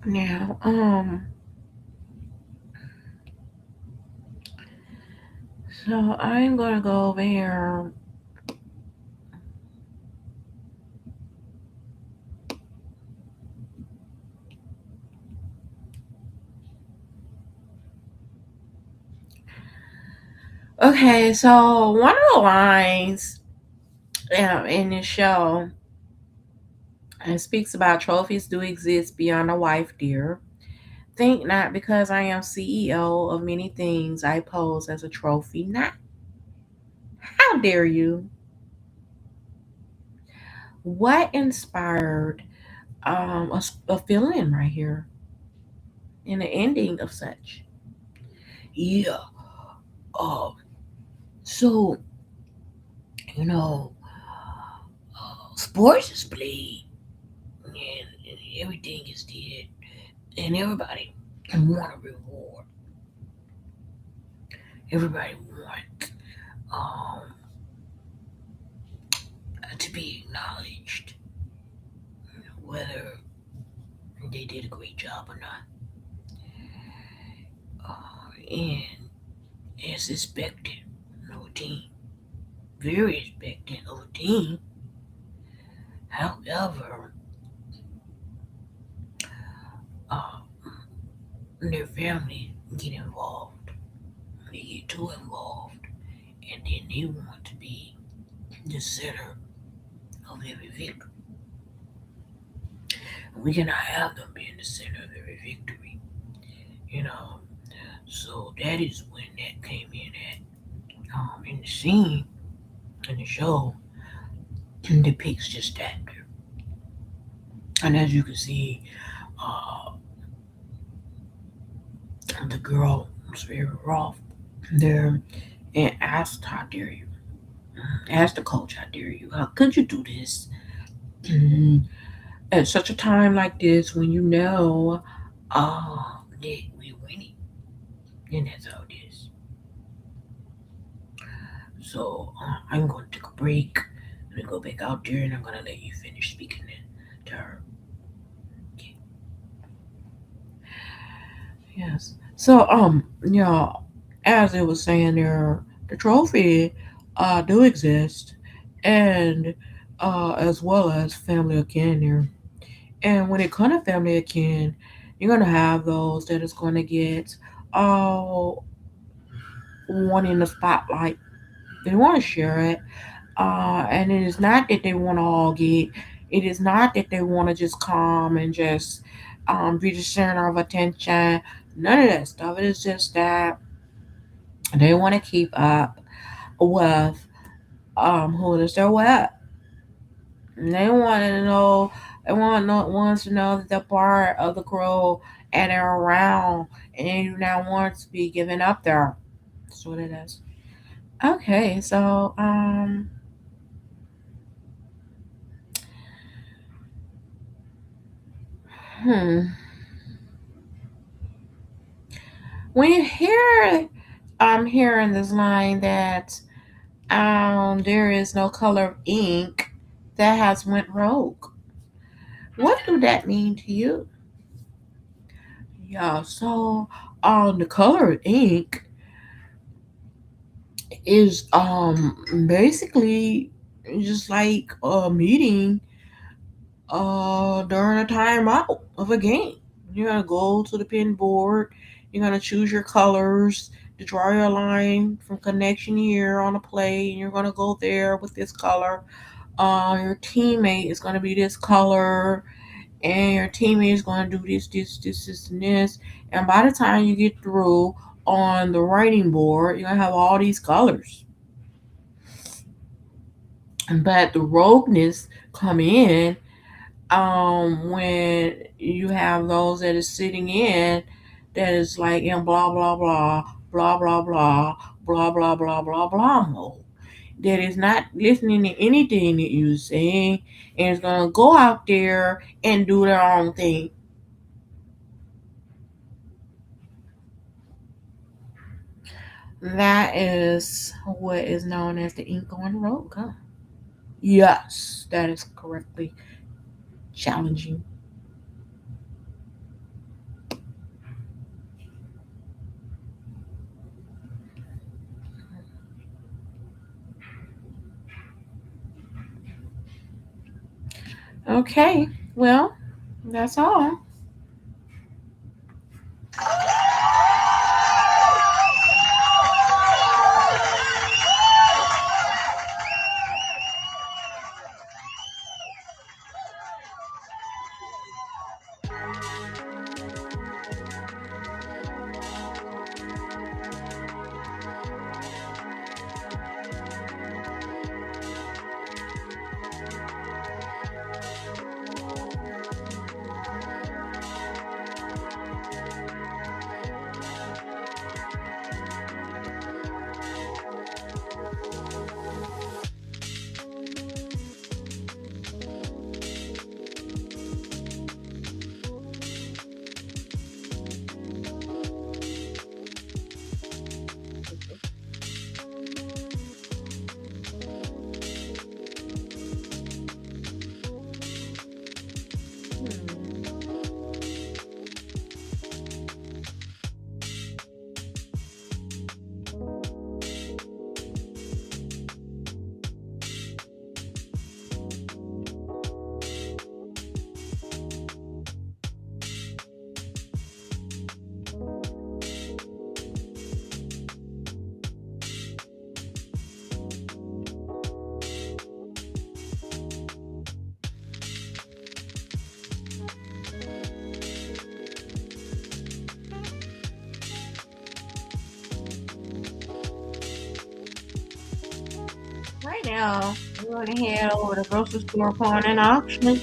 Now, so I'm gonna go over here. Okay, so one of the lines in this show it speaks about trophies do exist beyond a wife, dear. Think not because I am CEO of many things I pose as a trophy. Not. How dare you? What inspired a feeling right here in the ending of such? Yeah. Uh, so, you know, sports is played and everything is did, and everybody want a reward. Everybody want um, to be acknowledged, whether they did a great job or not. And it's expected of a team, very expected of a team. However, uh, their family get involved. They get too involved, and then they want to be the center of every victory. We cannot have them being the center of every victory, you know. So that is when that came in the scene in the show depicts just that. And as you can see, uh, the girl was very rough there and asked, "How dare you?" Asked the coach, "How dare you? How could you do this at such a time like this when you know that we winning, and that's how it is. So I'm going to take a break. I'm gonna go back out there, and I'm gonna let you finish speaking to her. Okay. Yes. So, as it was saying there, the trophy do exist, and as well as family of kin there. And when it comes to family of kin, you're gonna have those that is gonna get all one in the spotlight. They want to share it, and it is not that they want to all get. It is not that they want to just come and just be the center of attention. None of that stuff. It is just that they want to keep up with who it is they're with. And they want to know. They wants to know that they're part of the crew and they're around, and they do not want to be given up there. That's what it is. Okay, so hmm. When you hear hearing this line that there is no color of ink that has went rogue. What do that mean to you? Yeah, so the color ink is basically just like a meeting during a timeout of a game. You're gonna go to the pin board, you're gonna choose your colors to draw your line from connection here on a play, and you're gonna go there with this color. Your teammate is gonna be this color, and your teammate is gonna do this, and this. And by the time you get through on the writing board, you're gonna have all these colors. But the rogueness come in when you have those that is sitting in that is like in blah blah blah blah blah blah blah blah blah blah blah mode, that is not listening to anything that you're saying and is gonna go out there and do their own thing. That is what is known as the ink on the road. Huh? Yes, that is correctly challenging. Okay, well, that's all. Right now, we're going to head over to grocery store pawn and auction.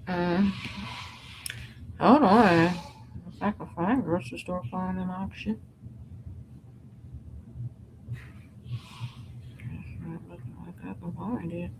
Mm, hold on. If I can find grocery store pawn and auction. it.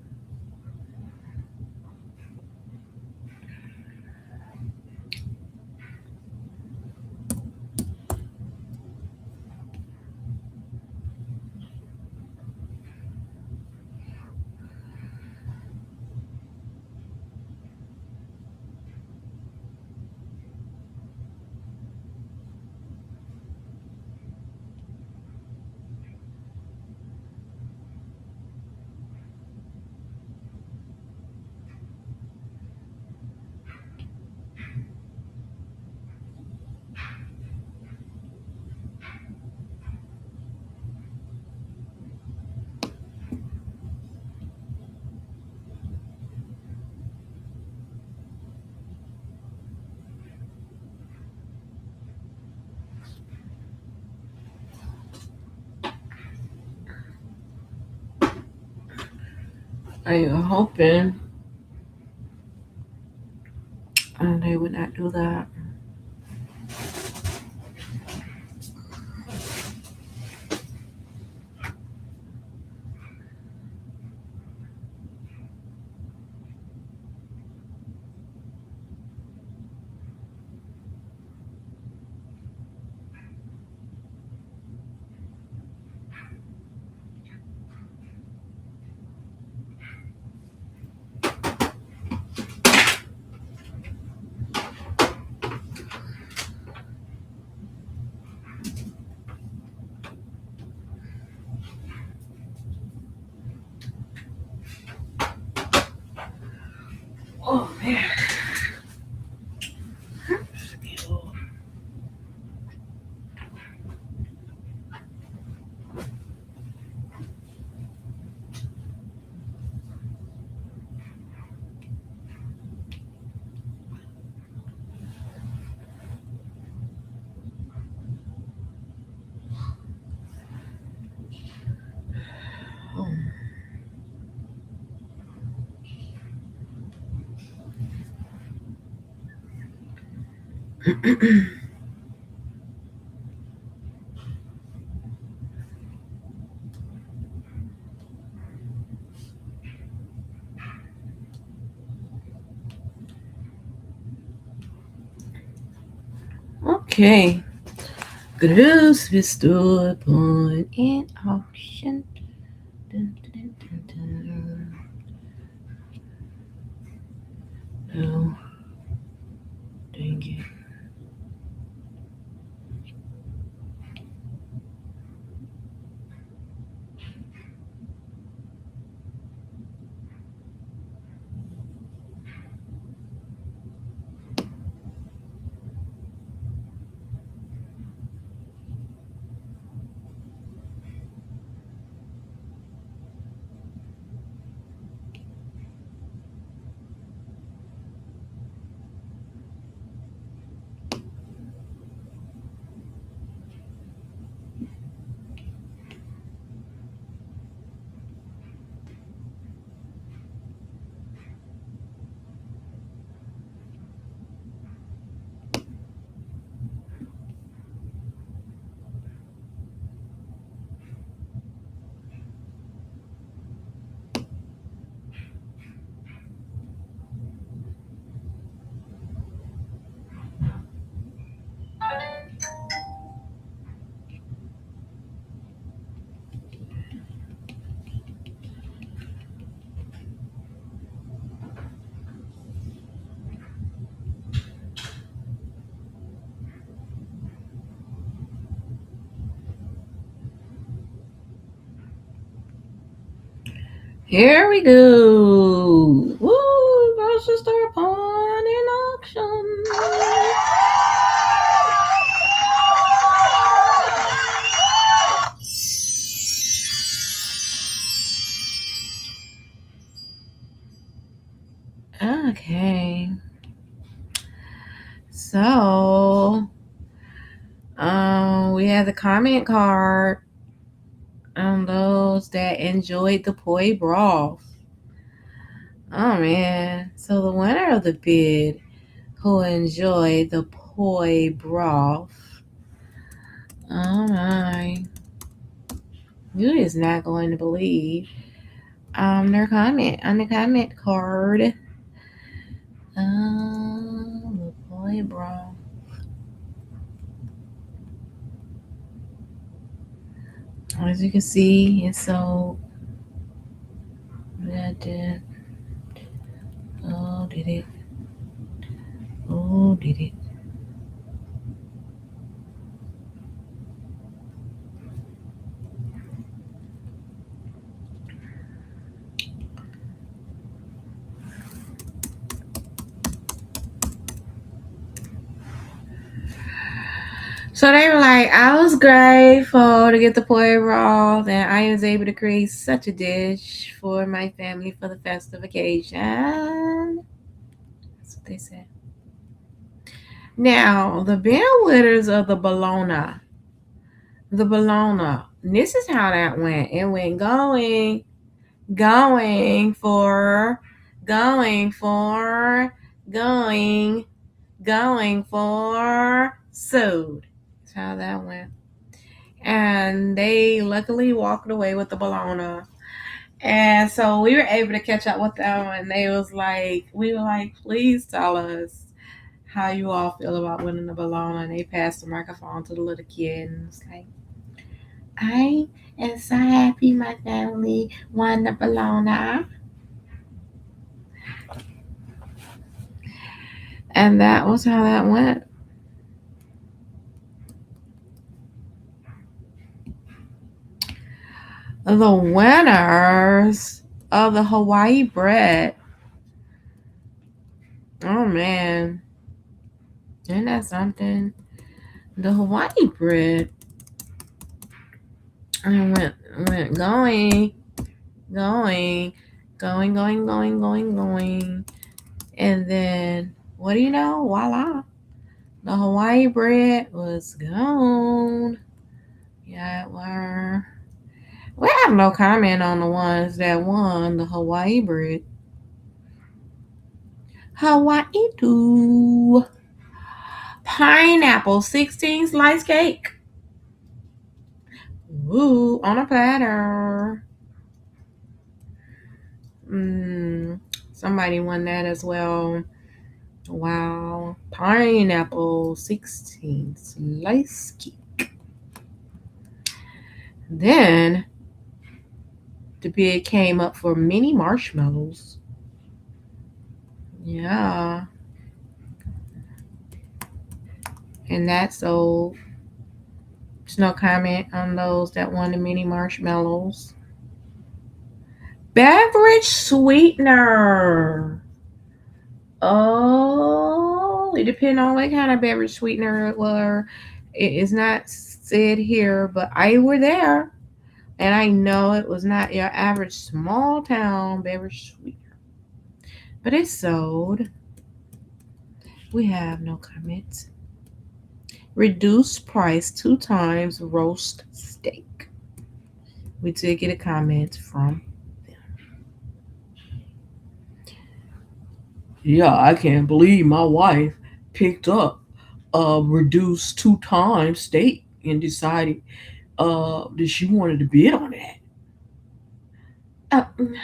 I am hoping they would not do that. Oh man. Okay. Grüß bist du upon in auction. Dun, dun, dun, dun. No, dang it. Here we go. Woo! Grocery store pawn in auction. Okay. So, we have the comment card on those that enjoyed the poi broth. Oh man. So the winner of the bid who enjoyed the poi broth. Oh my. You is not going to believe their comment on the comment card. Boy, bro. As you can see, it's so that did. Oh, did it? Oh, did it? So they were like, I was grateful to get the poirot, and I was able to create such a dish for my family for the festive occasion. That's what they said. Now, the bandwitters of the Bologna. The Bologna. This is how that went. It went going for, going for, going, going for, sued. That's how that went. And they luckily walked away with the Bologna. And so we were able to catch up with them, and they was like, we were like, please tell us how you all feel about winning the Bologna. And they passed the microphone to the little kid, and was like, I am so happy my family won the Bologna. And that was how that went. The winners of the Hawaii bread. Oh man, isn't that something? The Hawaii bread. I went going, going. And then, what do you know? Voila. The Hawaii bread was gone. Yeah, it were. We have no comment on the ones that won the Hawaii bread. Hawaii do. Pineapple 16 slice cake. Ooh, on a platter. Mm, somebody won that as well. Wow. Pineapple 16 slice cake. Then the bid came up for mini marshmallows. Yeah. And that sold. There's no comment on those that won the mini marshmallows. Beverage sweetener. Oh, it depends on what kind of beverage sweetener it were. It is not said here, but I were there. And I know it was not your average small town beverage sweetener. But it sold. We have no comments. Reduced price 2 times roast steak. We did get a comment from them. Yeah, I can't believe my wife picked up a reduced 2 times steak and decided that she wanted to bid on that.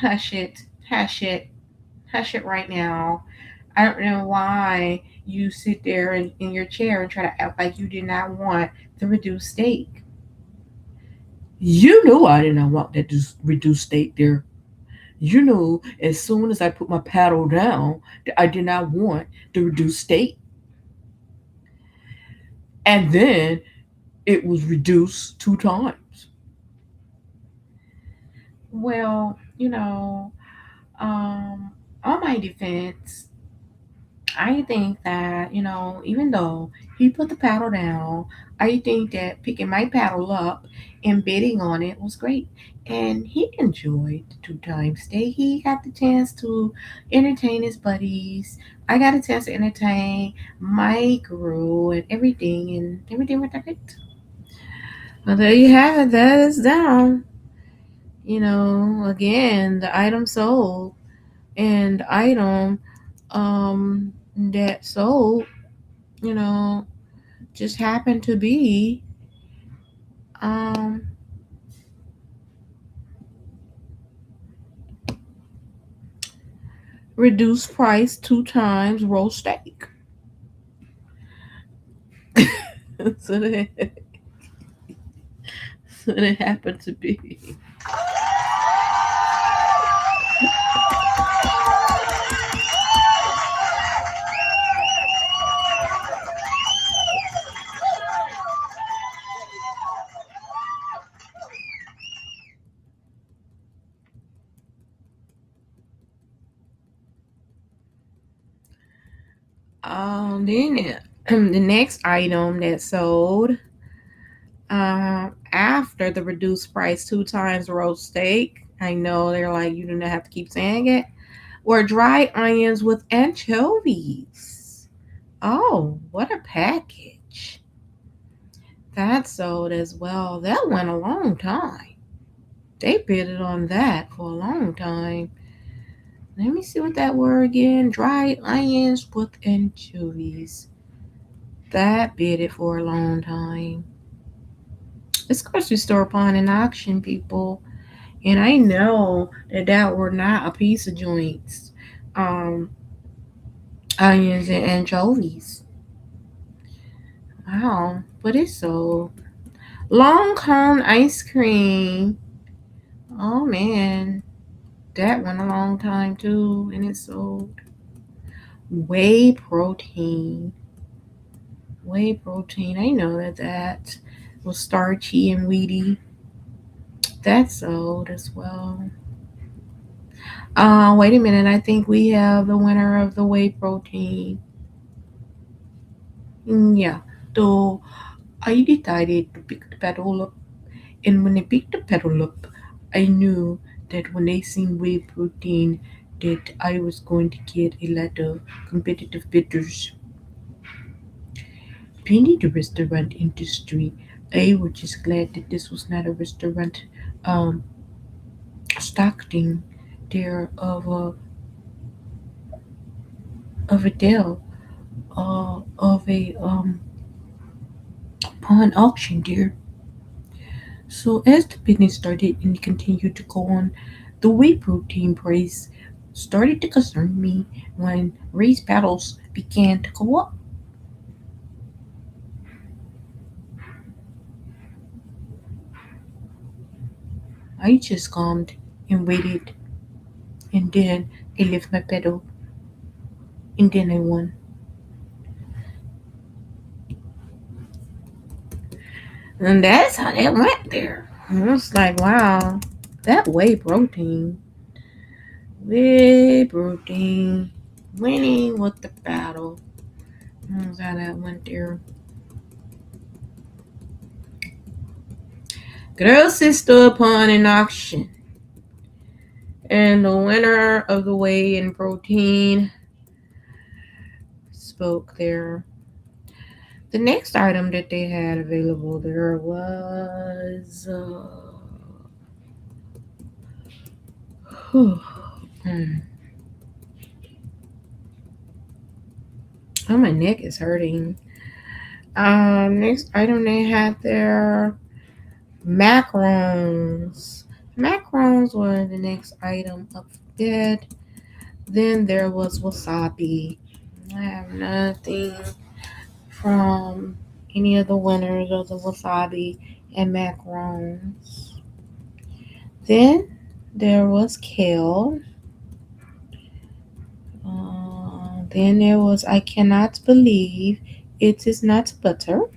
Hush it. Hush it. Hush it right now. I don't know why you sit there in your chair and try to act like you did not want the reduced steak. You knew I did not want that reduced steak there. You knew as soon as I put my paddle down that I did not want the reduced steak. And then it was reduced 2 times. Well, on my defense, I think that, even though he put the paddle down, I think that picking my paddle up and bidding on it was great. And he enjoyed the 2 times stay. He got the chance to entertain his buddies. I got a chance to entertain my crew and everything went great. Well, there you have it. That is down. Again, the item sold and the item that sold, you know, just happened to be um reduced price 2 times roast steak. so that so that happened to be. Then the next item that sold after the reduced price 2 times roast steak. I know they're like, you do not have to keep saying it. Were dried onions with anchovies. Oh, what a package. That sold as well. That went a long time. They bid it on that for a long time. Let me see what that word again. Dried onions with anchovies. That bid it for a long time. It's grocery store pawn and auction, people. And I know that were not a piece of joints. Um, onions and anchovies. Wow. But it's so long cone ice cream. Oh man. That went a long time too. And it's sold. Whey protein. Whey protein. I know that was starchy and weedy. That's sold as well. Wait a minute. I think we have the winner of the whey protein. Yeah. So I decided to pick the pedal up, and when I picked the pedal up, I knew that when I seen whey protein, that I was going to get a lot of competitive bidders. Being in the restaurant industry, I was just glad that this was not a restaurant um stock thing there of a deal of a pawn auction there. So as the business started and continued to go on, the whey protein price started to concern me when race battles began to go up. I just calmed and waited, and then I left my pedal, and then I won. And that's how that went there. And I was like, wow, that whey protein, winning with the battle. That's how that went there. Girl sister upon an auction. And the winner of the whey and protein spoke there. The next item that they had available there was. Hmm. Oh, my neck is hurting. Next item they had there macarons. Macarons were the next item up for bid. Then there was wasabi. I have nothing from any of the winners of the wasabi and macarons. Then there was kale. Then there was I cannot believe it is not butter.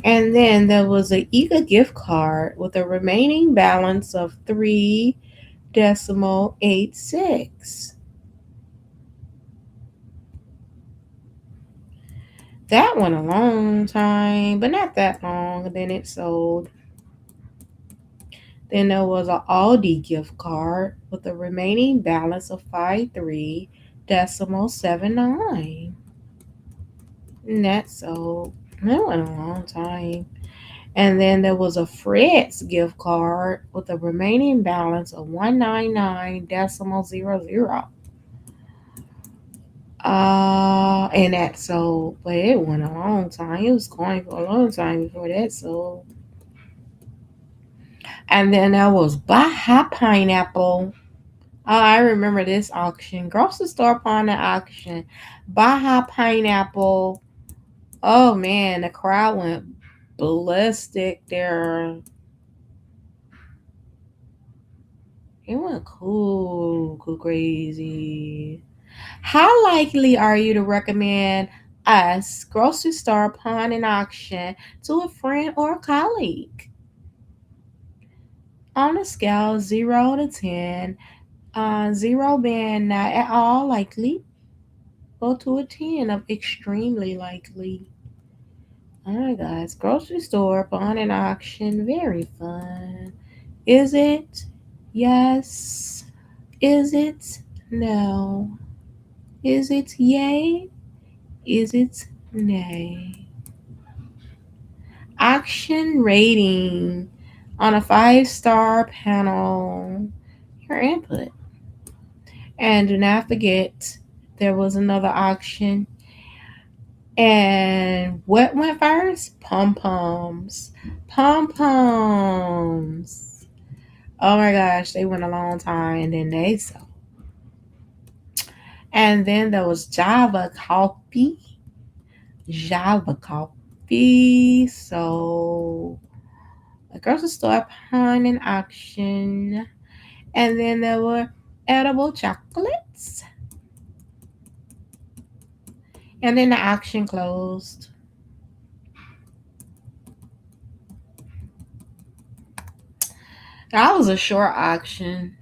And then there was a Ega gift card with a remaining balance of 3.86. That went a long time, but not that long. Then it sold. Then there was an Aldi gift card with a remaining balance of 53.79. And that sold. That went a long time. And then there was a Fred's gift card with a remaining balance of 199.00. And that sold, but it went a long time. It was going for a long time before that sold. And then there was Baja Pineapple Oh, I remember this auction. Grocery store pawn auction. Baja pineapple. Oh man, the crowd went ballistic there. It went cool crazy. How likely are you to recommend us grocery store pawn and auction to a friend or colleague? On a scale 0 to 10, zero being not at all likely, go to a 10 of extremely likely. Alright, guys, grocery store pawn and auction, very fun. Is it? Yes. Is it? No. Is it yay? Is it nay? Action rating on a 5-star panel. Your input. And do not forget, there was another auction. And what went first? Pom poms. Pom poms. Oh my gosh, they went a long time and then they sold. And then there was Java coffee. Java coffee. So a grocery store pawn and auction. And then there were edible chocolates. And then the auction closed. That was a short auction.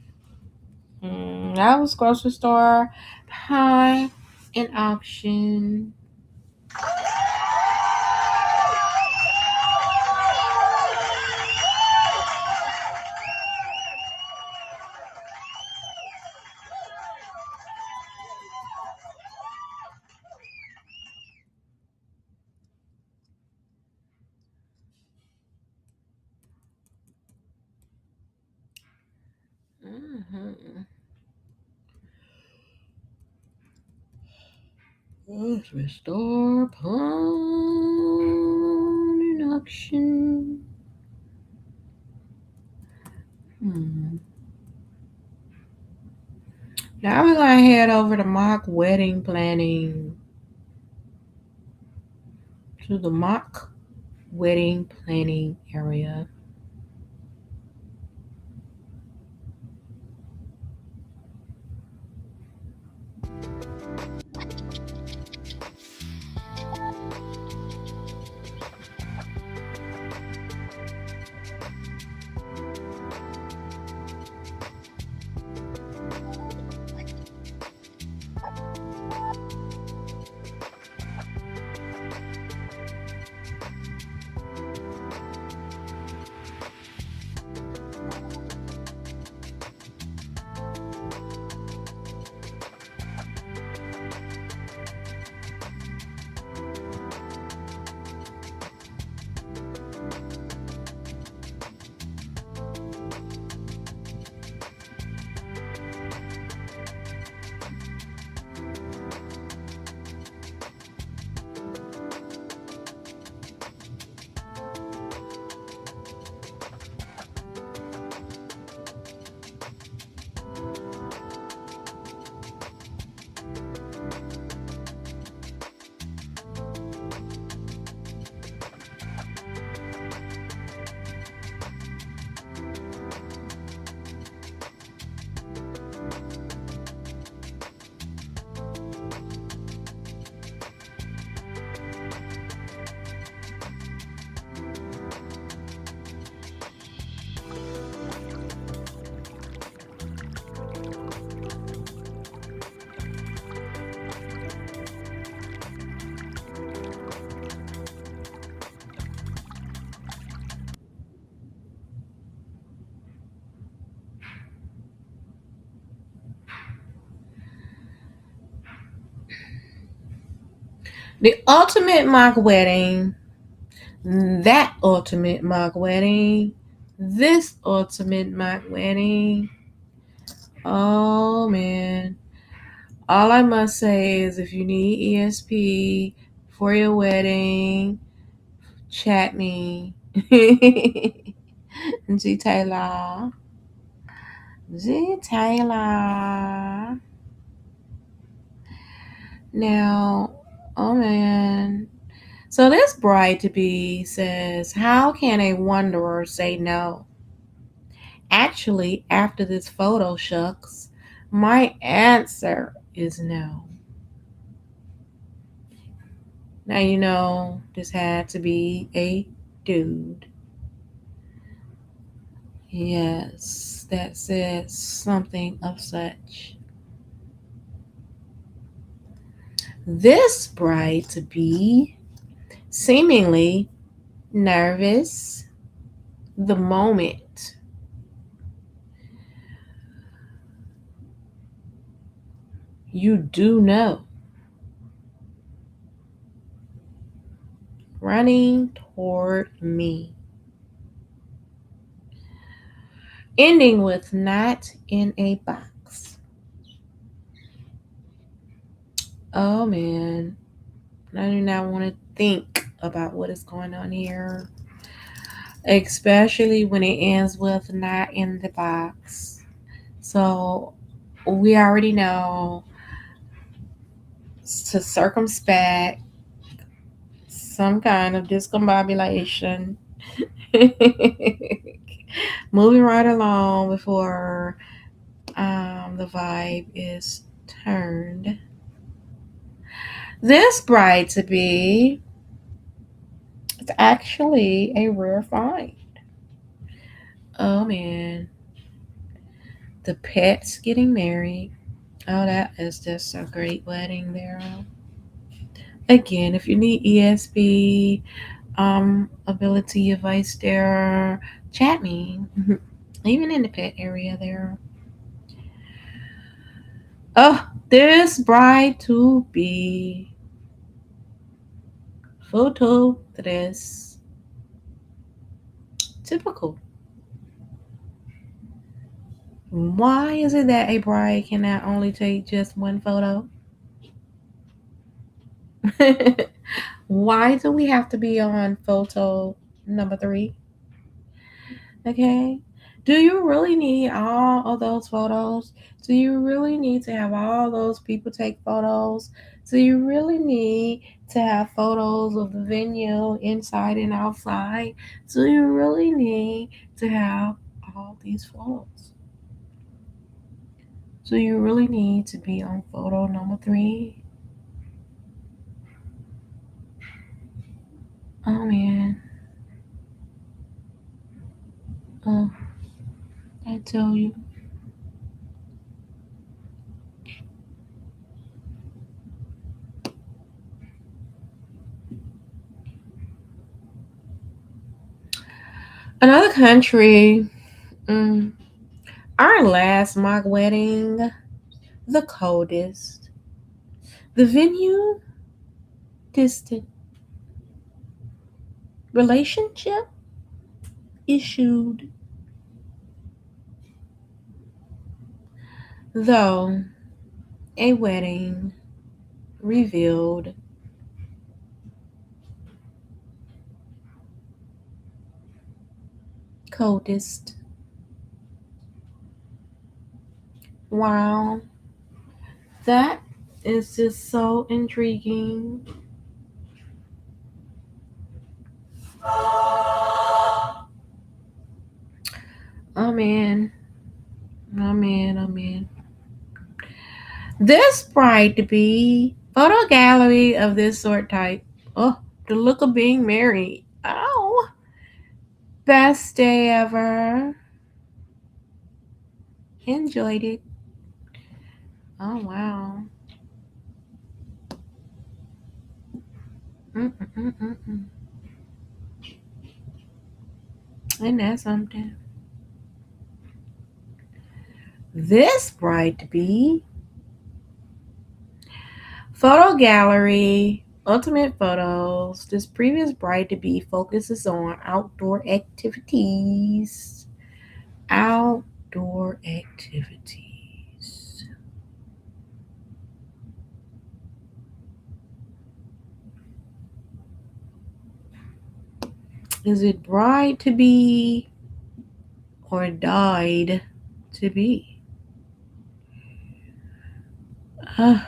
That was grocery store pawn and auction. Mm-hmm. Grocery store pawn and auction. Hmm. Now we're gonna head over to mock wedding planning. To the mock wedding planning area. The ultimate mock wedding, that ultimate mock wedding, this ultimate mock wedding. Oh man. All I must say is if you need ESP for your wedding, chat me. gTaylor. gTaylor. Now, oh man. So this bride to be says, how can a wanderer say no? Actually, after this photo shucks, my answer is no. Now you know this had to be a dude. Yes, that said something of such. This bride to be seemingly nervous the moment you do know, running toward me, ending with not in a box. Oh man, I do not want to think about what is going on here, especially when it ends with not in the box. So we already know to circumspect some kind of discombobulation. Moving right along before the vibe is turned. This bride to be is actually a rare find. Oh man, the pets getting married. Oh, that is just a great wedding there. Again, if you need ESP ability advice there, chat me. Even in the pet area there. Oh, this bride to be photo tres typical. Why is it that a bride cannot only take just one photo? Why do we have to be on photo number 3? Okay. Do you really need all of those photos? Do you really need to have all those people take photos? Do you really need to have photos of the venue inside and outside? Do you really need to have all these photos? Do you really need to be on photo number 3? Oh man. Oh, I tell you. Another country. Mm, our last mock wedding, the coldest. The venue, distant. Relationship, issued. Though, a wedding, revealed. Coldest. Wow, that is just so intriguing. Oh man, oh man, oh man. This bride to be photo gallery of this sort type. Oh, the look of being married. Oh, best day ever. Enjoyed it. Oh wow. Mm-mm-mm-mm. Isn't that something? This bride to be photo gallery, ultimate photos. This previous bride to be focuses on outdoor activities. Outdoor activities. Is it bride to be or died to be. Uh,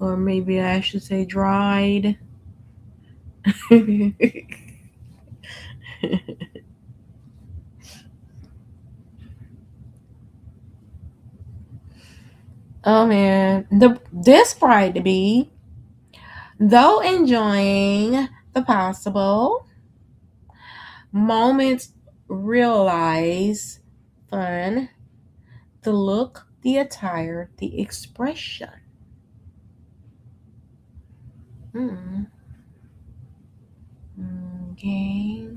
or maybe I should say dried. Oh man, this bride to be, though enjoying the possible moments, realize fun, the look, the attire, the expression. Hmm. Okay.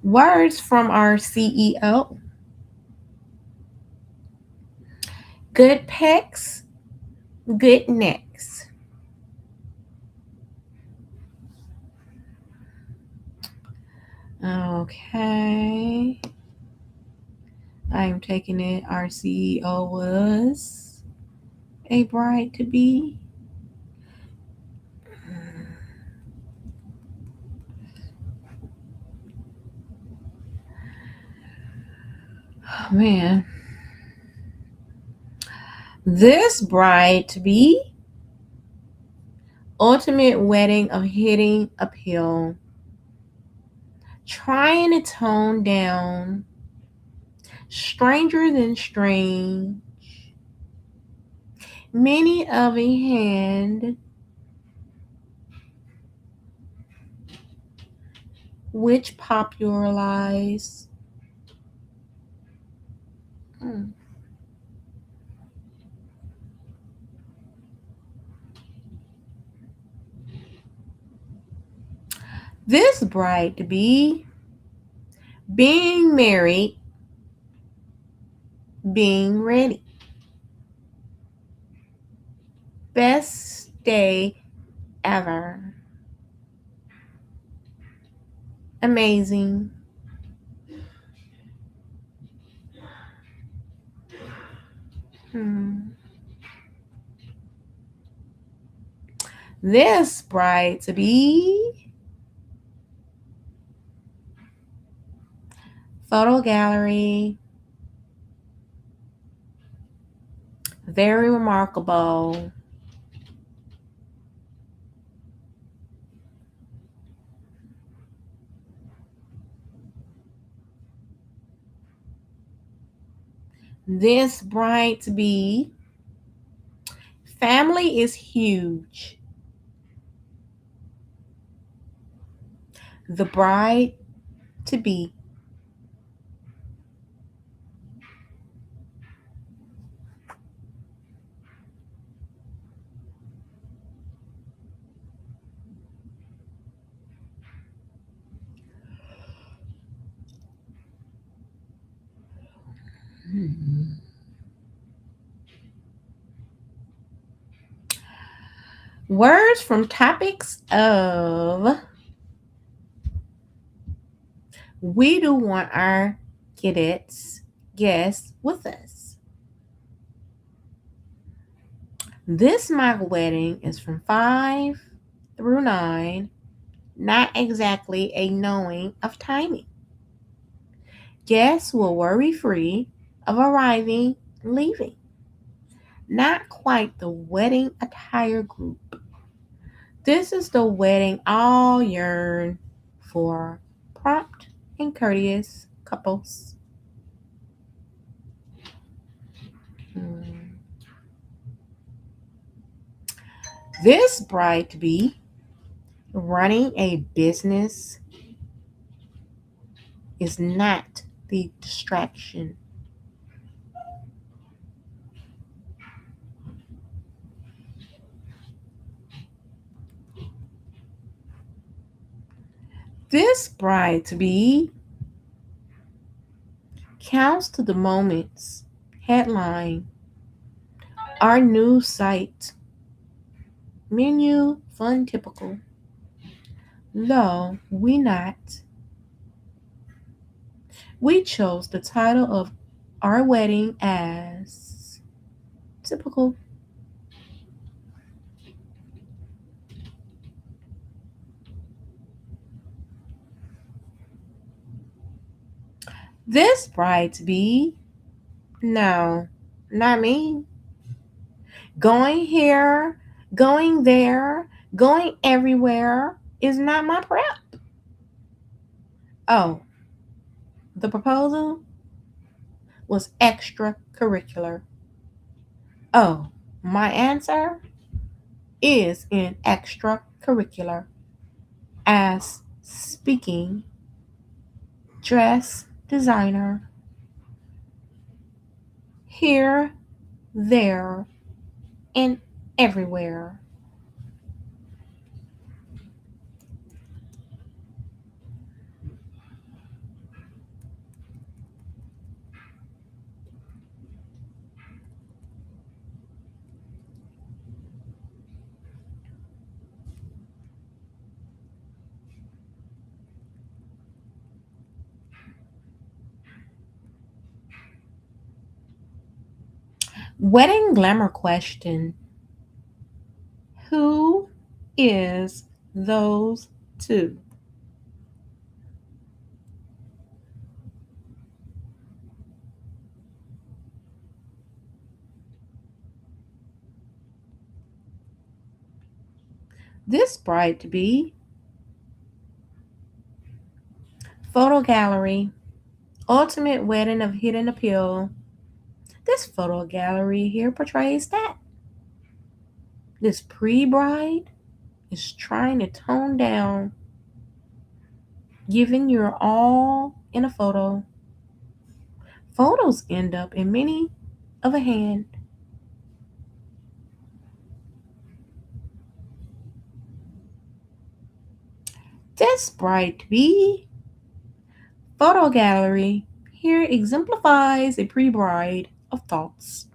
Words from our CEO. Good pecs, good necks. Okay. I'm taking it our CEO was a bride to be. Oh, man. This bride to be, ultimate wedding of hitting a pill, trying to tone down, stranger than strange, many of a hand, which popularize. Hmm. This bride to be, being married, being ready. Best day ever. Amazing. Hmm. This bride to be, photo gallery, very remarkable. This bride to be, family is huge. The bride to be. Words from topics of, we do want our cadets guests with us. This mock wedding is from 5 through 9, not exactly a knowing of timing. Guests will worry free of arriving and leaving. Not quite the wedding attire group. This is the wedding all yearn for, prompt and courteous couples. Hmm. This bride to be, running a business is not the distraction. This bride to be, counts to the moments. Headline, our new site. Menu, fun typical. Though we not. We chose the title of our wedding as typical. This bride to be, no, not me. Going here, going there, going everywhere is not my prep. Oh, the proposal was extracurricular. Oh, my answer is in extracurricular as speaking, dress designer, here, there, and everywhere. Wedding glamour question. Who is those two? This bride to be, photo gallery, ultimate wedding of hidden appeal. This photo gallery here portrays that. This pre bride is trying to tone down, giving your all in a photo. Photos end up in many of a hand. This bride to be, photo gallery here exemplifies a pre bride of thoughts.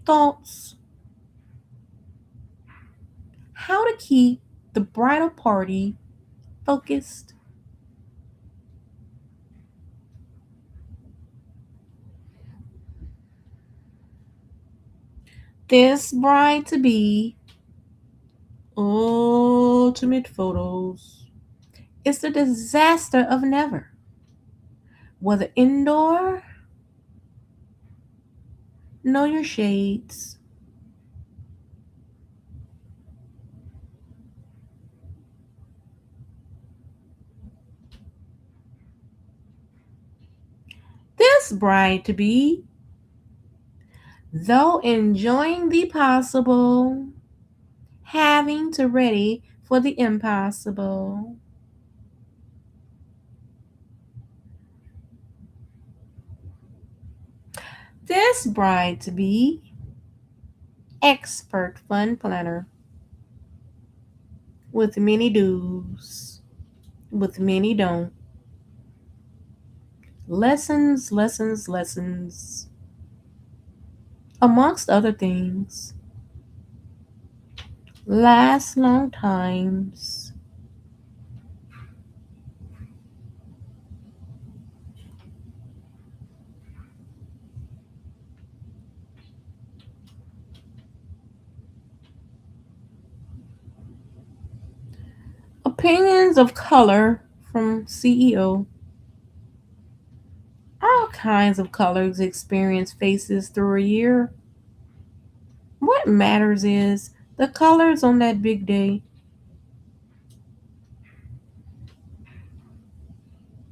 Thoughts. How to keep the bridal party focused. This bride to be, ultimate photos. It's the disaster of never. Whether indoor, know your shades. This bride to be, though enjoying the possible, having to ready for the impossible. This bride to be, expert fun planner with many do's, with many don't. Lessons, lessons, lessons, amongst other things. Last long times. Opinions of color from CEO. All kinds of colors experience faces through a year. What matters is the colors on that big day.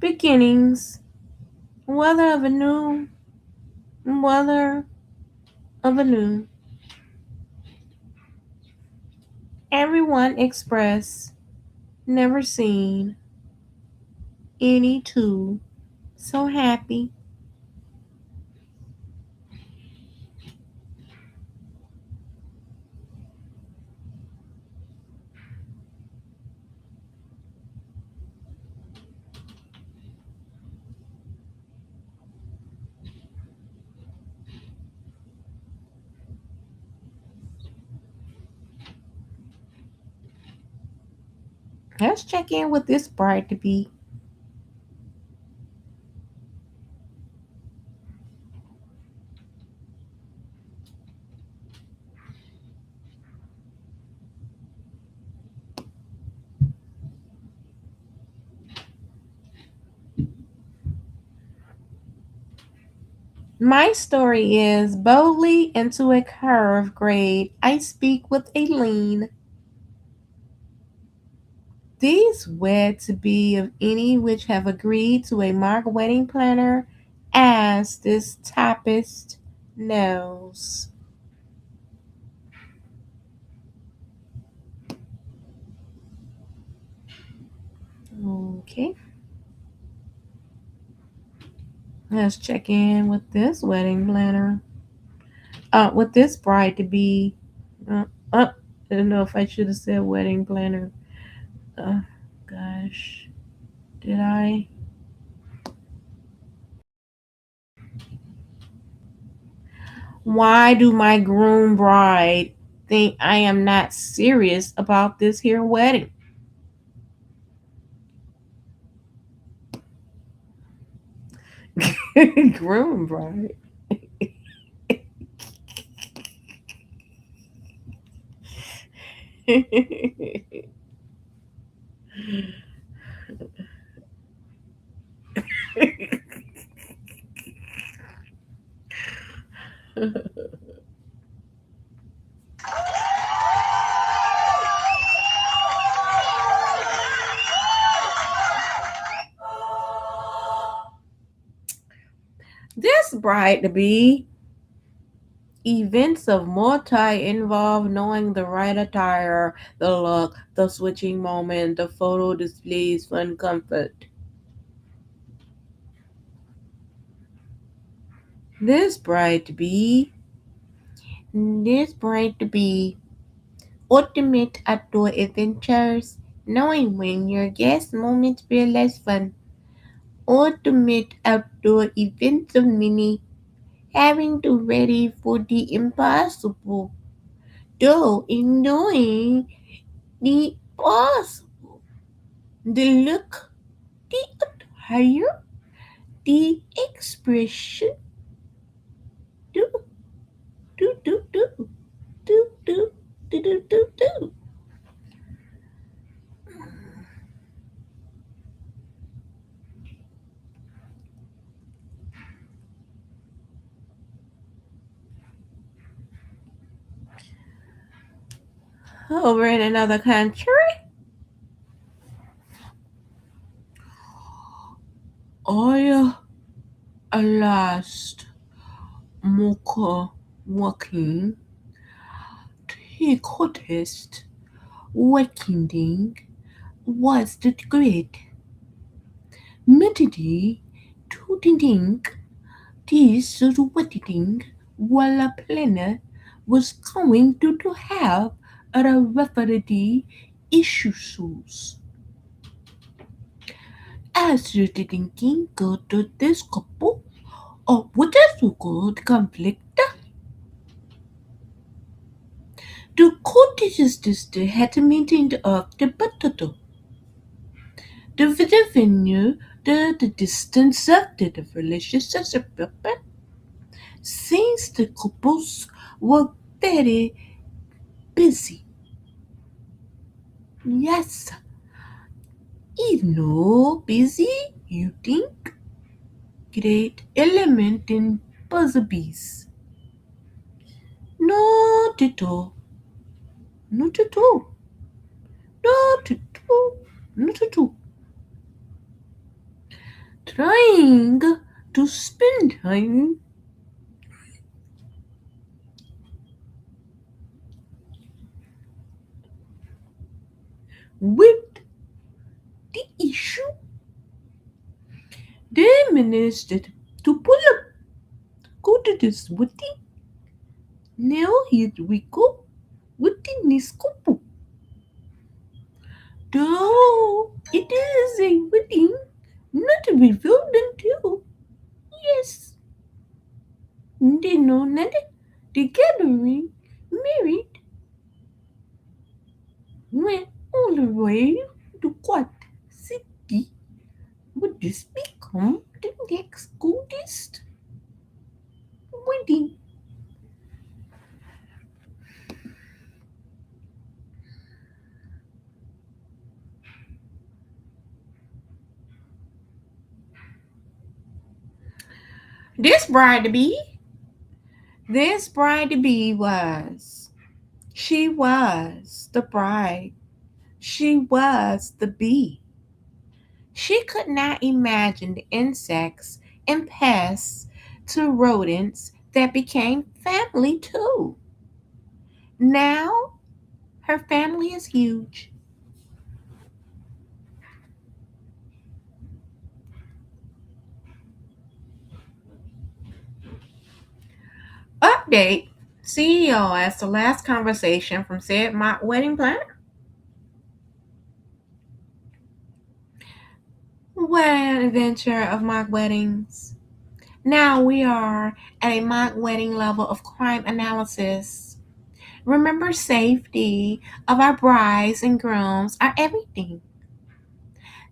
Beginnings, whether of a new, whether of a new. Everyone express, never seen, any two, so happy. Let's check in with this bride to be. My story is boldly into a curve grade. I speak with a lean. These wed to be of any which have agreed to a mock wedding planner, as this typist knows. Okay, let's check in with this wedding planner. With this bride to be. Uh, I don't know if I should have said wedding planner. Uh, gosh, did I? Why do my groom bride think I am not serious about this here wedding? Groom bride. This bride to be events of multi involve knowing the right attire, the look, the switching moment, the photo displays fun comfort. This bride to be this bride to be ultimate outdoor adventures, knowing when your guest moments realize fun. Ultimate outdoor events of many, having to ready for the impossible, though enjoying the possible. The look, the attire, the expression. Do, do, do, do, do, do, do, do, do, do. Over in another country, I last mocha walking the hottest working was the great Medidi to think this wedding while a planner was going to have a referee issues. As you thinking go to this couple or what is a good conflict? The court sister had meeting of the potato. The venue, the distance of the relationship, since the couples were very busy. Yes, busy, you think? Great element in puzzles. Not at all. Not at all. Not at all. Not at all. Trying to spend time with the issue. They managed to pull up. Go to this witty. Now here we go. Witty niscopo. Though it is a wedding, not a revealed until yes, they know nothing. The gathering married went all the way to what city would this become the next oldest wedding? This bride to be, this bride to be she was the bride. She was the bee. She could not imagine the insects and pests to rodents that became family too. Now her family is huge. Update: CEO as the last conversation from said mock wedding planner. What an adventure of mock weddings. Now we are at a mock wedding level of crime analysis. Remember, safety of our brides and grooms are everything.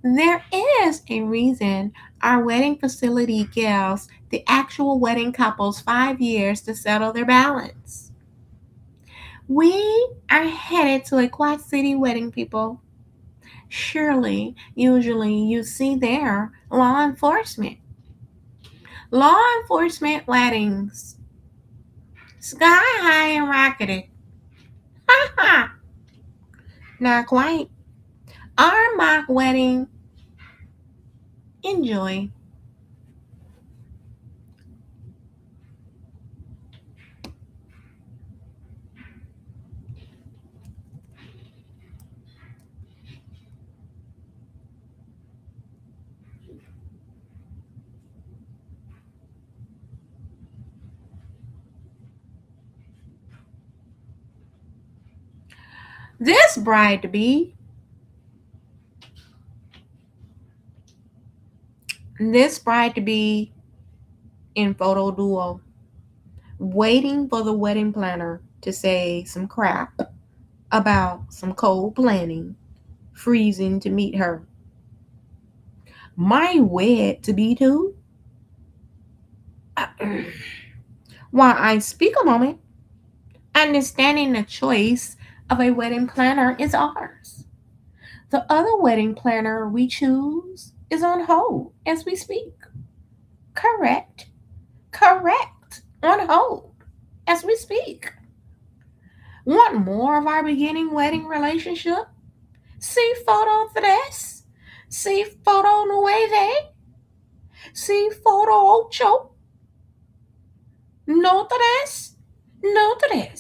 There is a reason our wedding facility gives the actual wedding couples 5 years to settle their balance. We are headed to a Quad City wedding, people. Surely, usually, you see there law enforcement. Law enforcement weddings. Sky high and rocketed. Ha ha! Not quite. Our mock wedding. Enjoy. This bride to be. This bride to be in photo duo, waiting for the wedding planner to say some crap about some cold planning, freezing to meet her. My wed to be too. While I speak a moment, understanding the choice of a wedding planner is ours. The other wedding planner we choose is on hold as we speak. Correct. Correct. On hold as we speak. Want more of our beginning wedding relationship? See photo 3. See photo 9. See photo 8. No 3. No 3.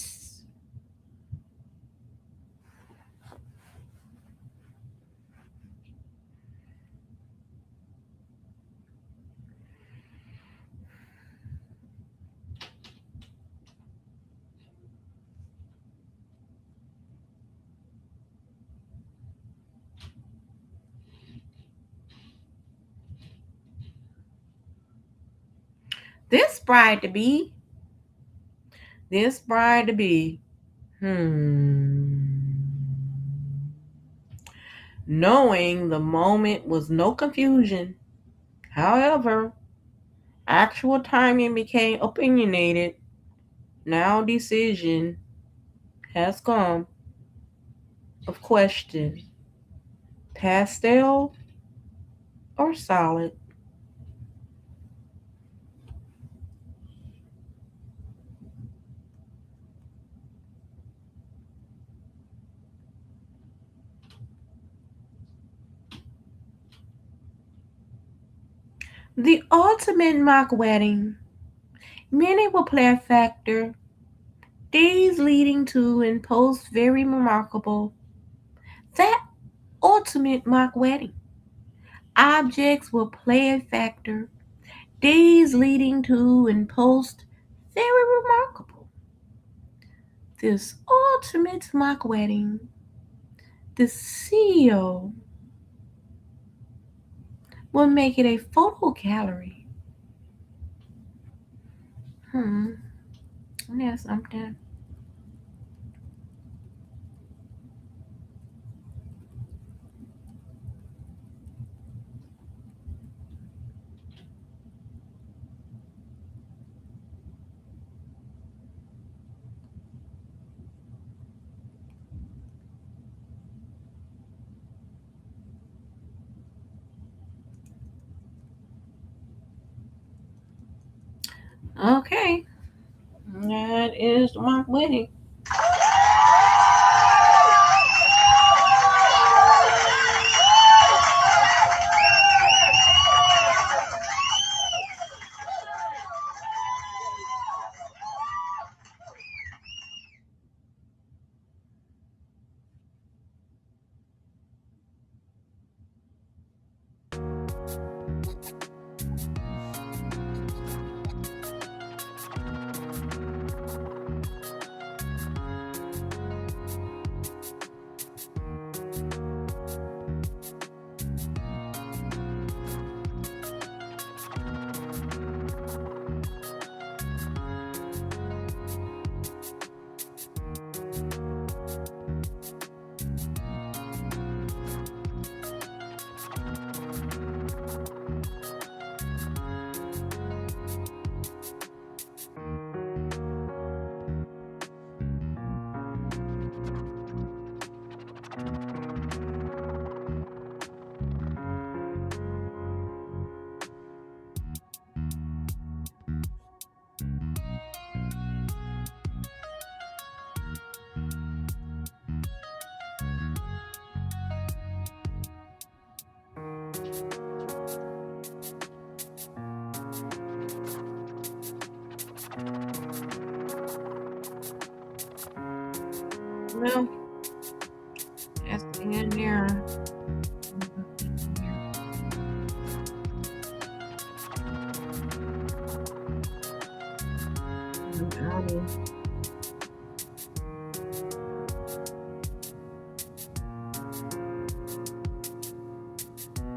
This bride to be. This bride to be. Knowing the moment was no confusion. However, actual timing became opinionated. Now decision has come of question. Pastel or solid? The ultimate mock wedding. Many will play a factor. These leading to and post very remarkable. That ultimate mock wedding. Objects will play a factor. Days leading to and post very remarkable. This ultimate mock wedding. The CEO will make it a photo gallery. That's something. Okay, that is my wedding. Well, that's the end there. I'm outie.